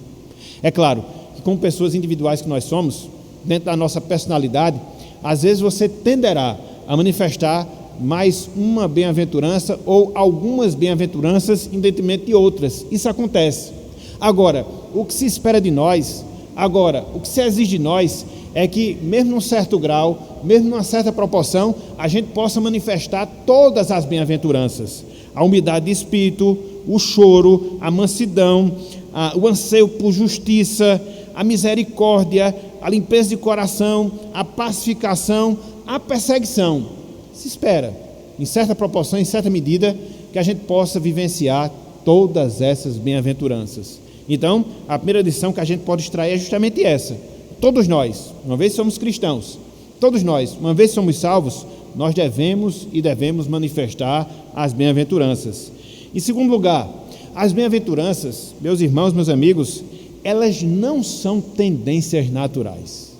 É claro que, como pessoas individuais que nós somos, dentro da nossa personalidade, às vezes você tenderá a manifestar mais uma bem-aventurança ou algumas bem-aventuranças em detrimento de outras. Isso acontece. Agora, o que se espera de nós, o que se exige de nós é que, mesmo num certo grau, mesmo numa certa proporção, a gente possa manifestar todas as bem-aventuranças. A humildade de espírito, o choro, a mansidão, o anseio por justiça, a misericórdia, a limpeza de coração, a pacificação, a perseguição. Se espera, em certa proporção, em certa medida, que a gente possa vivenciar todas essas bem-aventuranças. Então, a primeira lição que a gente pode extrair é justamente essa. Todos nós, uma vez somos cristãos, todos nós, uma vez somos salvos, nós devemos manifestar as bem-aventuranças. Em segundo lugar, as bem-aventuranças, meus irmãos, meus amigos, elas não são tendências naturais.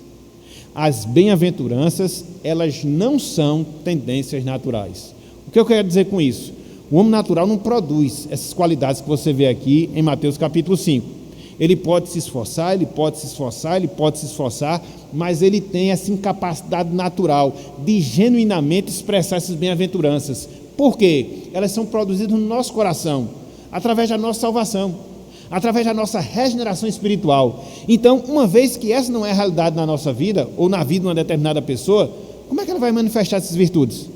As bem-aventuranças, elas não são tendências naturais. O que eu quero dizer com isso? O homem natural não produz essas qualidades que você vê aqui em Mateus capítulo 5. Ele pode se esforçar, mas ele tem essa incapacidade natural de genuinamente expressar essas bem-aventuranças. Por quê? Elas são produzidas no nosso coração, através da nossa salvação, através da nossa regeneração espiritual. Então, uma vez que essa não é a realidade na nossa vida, ou na vida de uma determinada pessoa, como é que ela vai manifestar essas virtudes?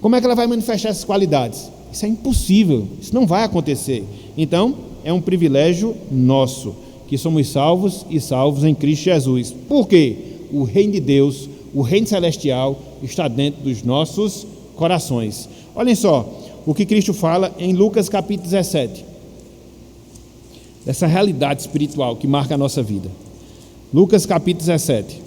Como é que ela vai manifestar essas qualidades? Isso é impossível, isso não vai acontecer. Então, é um privilégio nosso, que somos salvos e salvos em Cristo Jesus. Por quê? O reino de Deus, o reino celestial, está dentro dos nossos corações. Olhem só o que Cristo fala em Lucas capítulo 17, dessa realidade espiritual que marca a nossa vida. Lucas capítulo 17,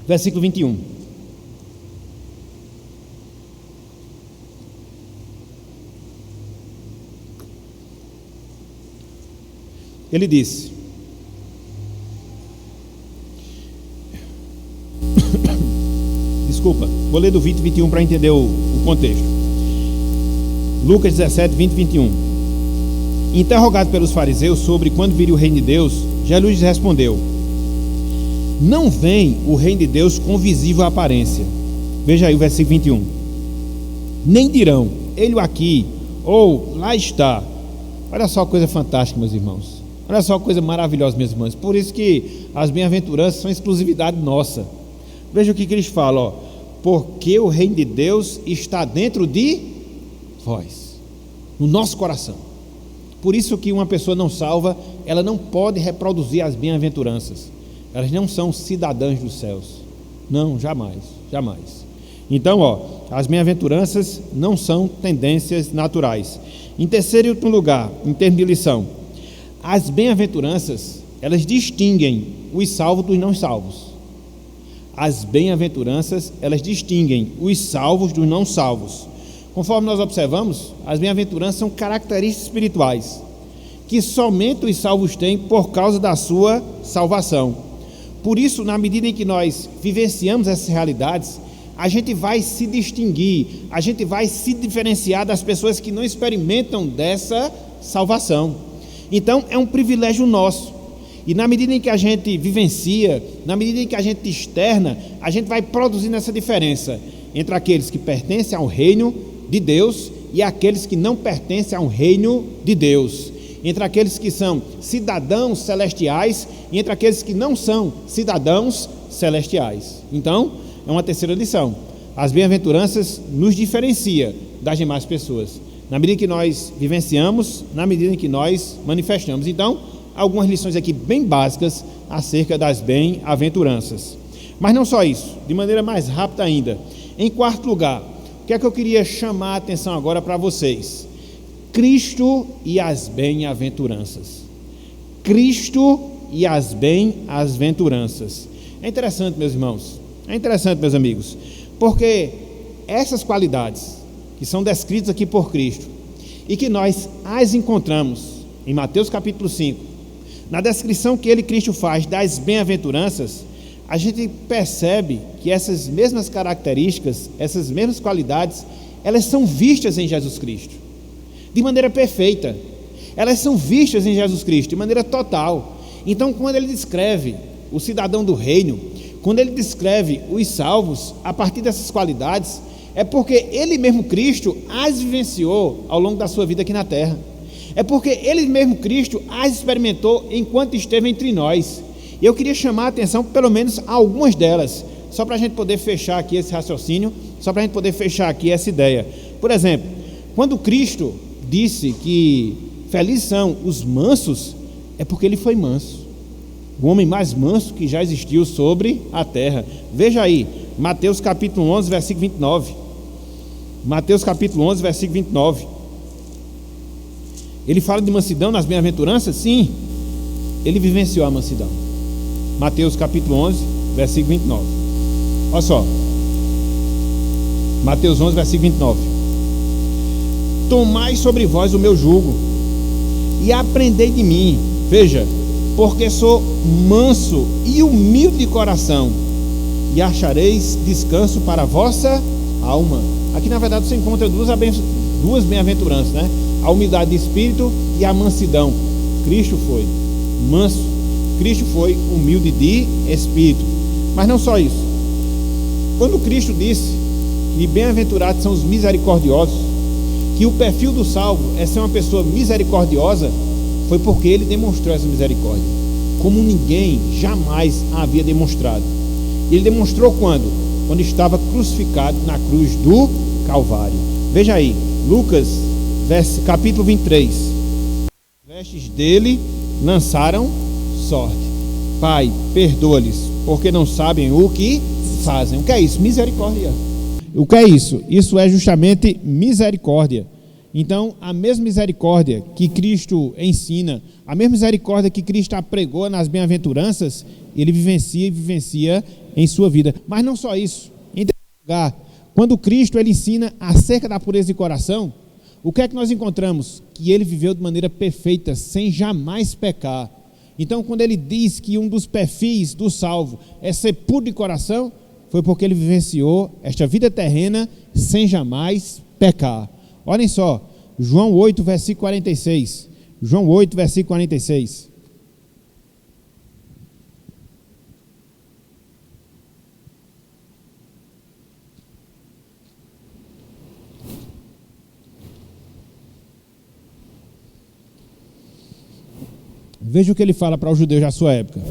versículo 21. Ele disse: desculpa, vou ler do 20 e 21 para entender o contexto. Lucas 17, 20 e 21. Interrogado pelos fariseus sobre quando viria o reino de Deus, Jesus respondeu: não vem o reino de Deus com visível aparência. Veja aí o versículo 21. Nem dirão, ele aqui, ou lá está. Olha só que coisa fantástica, meus irmãos. Olha só que coisa maravilhosa, meus irmãos. Por isso que as bem-aventuranças são exclusividade nossa. Veja o que Cristo fala, ó. Porque o reino de Deus está dentro de vós, no nosso coração. Por isso que uma pessoa não salva, ela não pode reproduzir as bem-aventuranças. Elas não são cidadãs dos céus. Não, jamais, jamais. Então, ó, as bem-aventuranças não são tendências naturais. Em terceiro e último lugar, em termos de lição, as bem-aventuranças, elas distinguem os salvos dos não salvos. As bem-aventuranças, elas distinguem os salvos dos não salvos. Conforme nós observamos, as bem-aventuranças são características espirituais que somente os salvos têm por causa da sua salvação. Por isso, na medida em que nós vivenciamos essas realidades, a gente vai se distinguir, a gente vai se diferenciar das pessoas que não experimentam dessa salvação. Então, é um privilégio nosso. E na medida em que a gente vivencia, na medida em que a gente externa, a gente vai produzindo essa diferença entre aqueles que pertencem ao reino de Deus e aqueles que não pertencem ao reino de Deus. Entre aqueles que são cidadãos celestiais e entre aqueles que não são cidadãos celestiais. Então, é uma terceira lição. As bem-aventuranças nos diferencia das demais pessoas, na medida em que nós vivenciamos, na medida em que nós manifestamos. Então, algumas lições aqui bem básicas acerca das bem-aventuranças. Mas não só isso, de maneira mais rápida ainda. Em quarto lugar, o que é que eu queria chamar a atenção agora para vocês? Cristo e as bem-aventuranças. Cristo e as bem-aventuranças. É interessante, meus irmãos, é interessante, meus amigos, porque essas qualidades que são descritas aqui por Cristo e que nós as encontramos em Mateus capítulo 5, na descrição que Cristo faz das bem-aventuranças, a gente percebe que essas mesmas características, essas mesmas qualidades, elas são vistas em Jesus Cristo de maneira perfeita. Elas são vistas em Jesus Cristo de maneira total. Então, quando ele descreve o cidadão do reino, quando ele descreve os salvos a partir dessas qualidades, é porque ele mesmo, Cristo, as vivenciou ao longo da sua vida aqui na terra. É porque ele mesmo, Cristo, as experimentou enquanto esteve entre nós. E eu queria chamar a atenção pelo menos a algumas delas, só para a gente poder fechar aqui esse raciocínio só para a gente poder fechar aqui essa ideia. Por exemplo, quando Cristo disse que felizes são os mansos, é porque ele foi manso, o homem mais manso que já existiu sobre a terra. Veja aí, Mateus capítulo 11, versículo 29. Mateus capítulo 11, versículo 29. Ele fala de mansidão nas bem-aventuranças? Sim, ele vivenciou a mansidão. Mateus capítulo 11, versículo 29. Olha só, Mateus 11, versículo 29. Tomai sobre vós o meu jugo e aprendei de mim, veja, porque sou manso e humilde de coração, e achareis descanso para a vossa alma. Aqui na verdade você encontra duas bem-aventuranças, né? A humildade de espírito e a mansidão. Cristo foi manso, Cristo foi humilde de espírito. Mas não só isso. Quando Cristo disse que bem-aventurados são os misericordiosos, que o perfil do salvo é ser uma pessoa misericordiosa, foi porque ele demonstrou essa misericórdia como ninguém jamais havia demonstrado. E ele demonstrou quando? Quando estava crucificado na cruz do Calvário. Veja aí, Lucas capítulo 23. Vestes dele lançaram sorte. Pai, perdoa-lhes, porque não sabem o que fazem. O que é isso? Misericórdia. O que é isso? Isso é justamente misericórdia. Então, a mesma misericórdia que Cristo ensina, a mesma misericórdia que Cristo apregou nas bem-aventuranças, ele vivencia em sua vida. Mas não só isso. Em terceiro lugar, quando Cristo ele ensina acerca da pureza de coração, o que é que nós encontramos? Que ele viveu de maneira perfeita, sem jamais pecar. Então, quando ele diz que um dos perfis do salvo é ser puro de coração, foi porque ele vivenciou esta vida terrena sem jamais pecar. Olhem só, João 8, versículo 46. João 8, versículo 46. Veja o que ele fala para os judeus da sua época.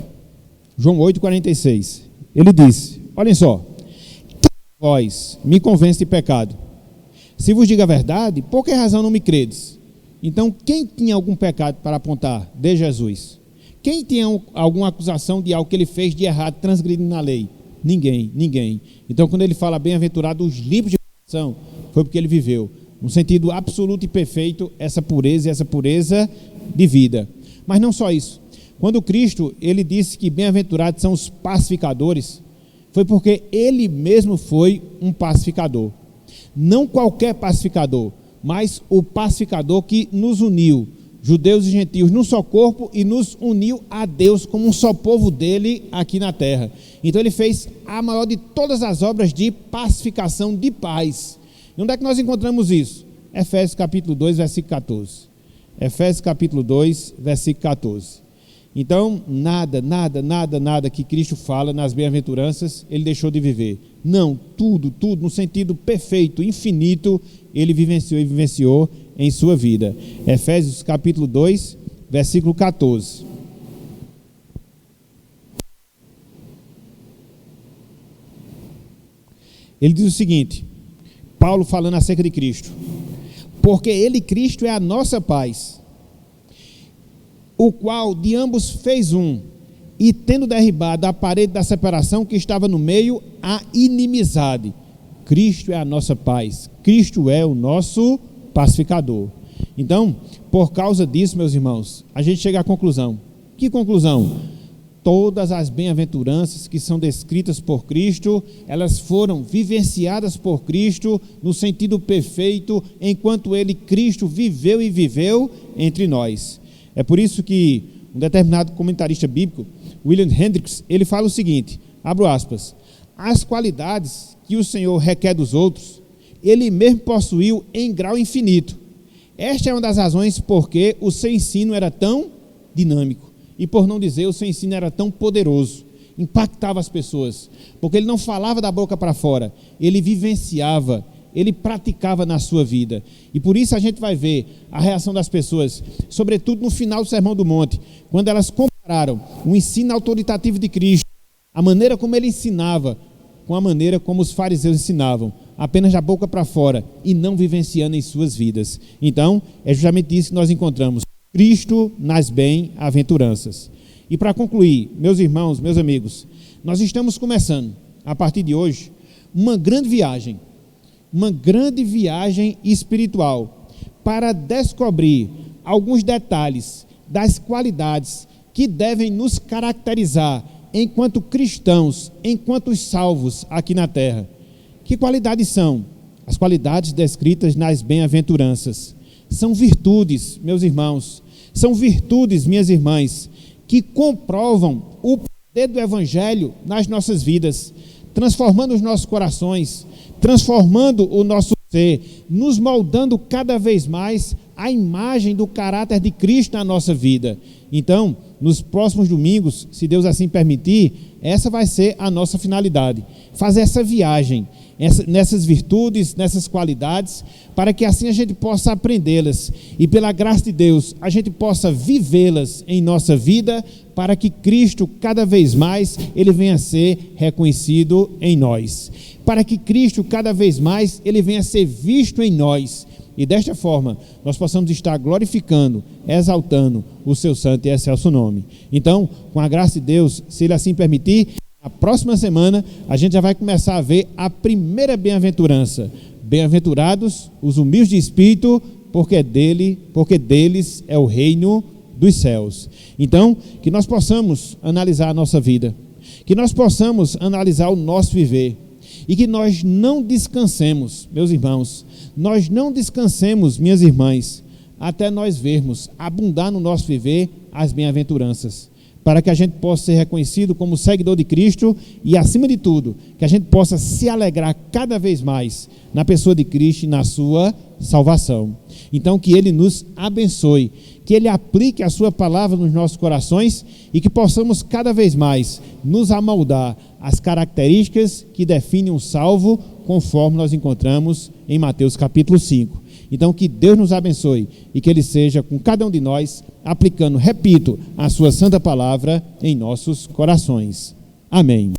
João 8, 46. Ele diz, olhem só: vós me convence de pecado. Se vos digo a verdade, por que razão não me credes? Então, quem tinha algum pecado para apontar de Jesus? Quem tinha alguma acusação de algo que ele fez de errado, transgredindo na lei? Ninguém. Então, quando ele fala bem-aventurado os limpos de coração, foi porque ele viveu, no sentido absoluto e perfeito, essa pureza de vida. Mas não só isso. Quando Cristo, ele disse que bem-aventurados são os pacificadores, foi porque ele mesmo foi um pacificador. Não qualquer pacificador, mas o pacificador que nos uniu, judeus e gentios, num só corpo, e nos uniu a Deus como um só povo dele aqui na terra. Então ele fez a maior de todas as obras de pacificação, de paz. E onde é que nós encontramos isso? Efésios capítulo 2, versículo 14. Efésios capítulo 2, versículo 14. Então, nada que Cristo fala nas bem-aventuranças, ele deixou de viver. Não, tudo, no sentido perfeito, infinito, ele vivenciou em sua vida. Efésios capítulo 2, versículo 14. Ele diz o seguinte, Paulo falando acerca de Cristo: porque ele, Cristo, é a nossa paz, o qual de ambos fez um, e tendo derribado a parede da separação que estava no meio, a inimizade. Cristo é a nossa paz, Cristo é o nosso pacificador. Então, por causa disso, meus irmãos, a gente chega à conclusão. Que conclusão? Todas as bem-aventuranças que são descritas por Cristo, elas foram vivenciadas por Cristo no sentido perfeito, enquanto ele, Cristo, viveu entre nós. É por isso que um determinado comentarista bíblico, William Hendricks, ele fala o seguinte, abro aspas: as qualidades que o Senhor requer dos outros, ele mesmo possuiu em grau infinito. Esta é uma das razões porque o seu ensino era tão dinâmico, e por não dizer, o seu ensino era tão poderoso, impactava as pessoas, porque ele não falava da boca para fora, ele vivenciava, ele praticava na sua vida. E por isso a gente vai ver a reação das pessoas, sobretudo no final do Sermão do Monte, quando elas compararam o ensino autoritativo de Cristo, a maneira como ele ensinava, com a maneira como os fariseus ensinavam. apenas da boca para fora e não vivenciando em suas vidas. Então, é justamente isso que nós encontramos: Cristo nas bem-aventuranças. E para concluir, meus irmãos, meus amigos, nós estamos começando, a partir de hoje, uma grande viagem espiritual para descobrir alguns detalhes das qualidades que devem nos caracterizar enquanto cristãos, enquanto salvos aqui na terra. Que qualidades são? As qualidades descritas nas bem-aventuranças. São virtudes, meus irmãos, são virtudes, minhas irmãs, que comprovam o poder do Evangelho nas nossas vidas, transformando os nossos corações, transformando o nosso ser, nos moldando cada vez mais a imagem do caráter de Cristo na nossa vida. Então, nos próximos domingos, se Deus assim permitir, essa vai ser a nossa finalidade: fazer essa viagem nessas virtudes, nessas qualidades, para que assim a gente possa aprendê-las e, pela graça de Deus, a gente possa vivê-las em nossa vida, para que Cristo cada vez mais ele venha a ser reconhecido em nós, para que Cristo cada vez mais ele venha a ser visto em nós, e desta forma nós possamos estar glorificando, exaltando o seu santo e excelso nome. Então, com a graça de Deus, se ele assim permitir, na próxima semana a gente já vai começar a ver a primeira bem-aventurança: bem-aventurados os humildes de espírito, porque deles é o reino dos céus. Então, que nós possamos analisar a nossa vida, que nós possamos analisar o nosso viver, e que nós não descansemos, meus irmãos, nós não descansemos, minhas irmãs, até nós vermos abundar no nosso viver as bem-aventuranças, para que a gente possa ser reconhecido como seguidor de Cristo e, acima de tudo, que a gente possa se alegrar cada vez mais na pessoa de Cristo e na sua salvação. Então, que Ele nos abençoe, que Ele aplique a sua palavra nos nossos corações e que possamos cada vez mais nos amoldar às características que definem um salvo, conforme nós encontramos em Mateus capítulo 5. Então, que Deus nos abençoe e que Ele seja com cada um de nós, aplicando, repito, a sua santa palavra em nossos corações. Amém.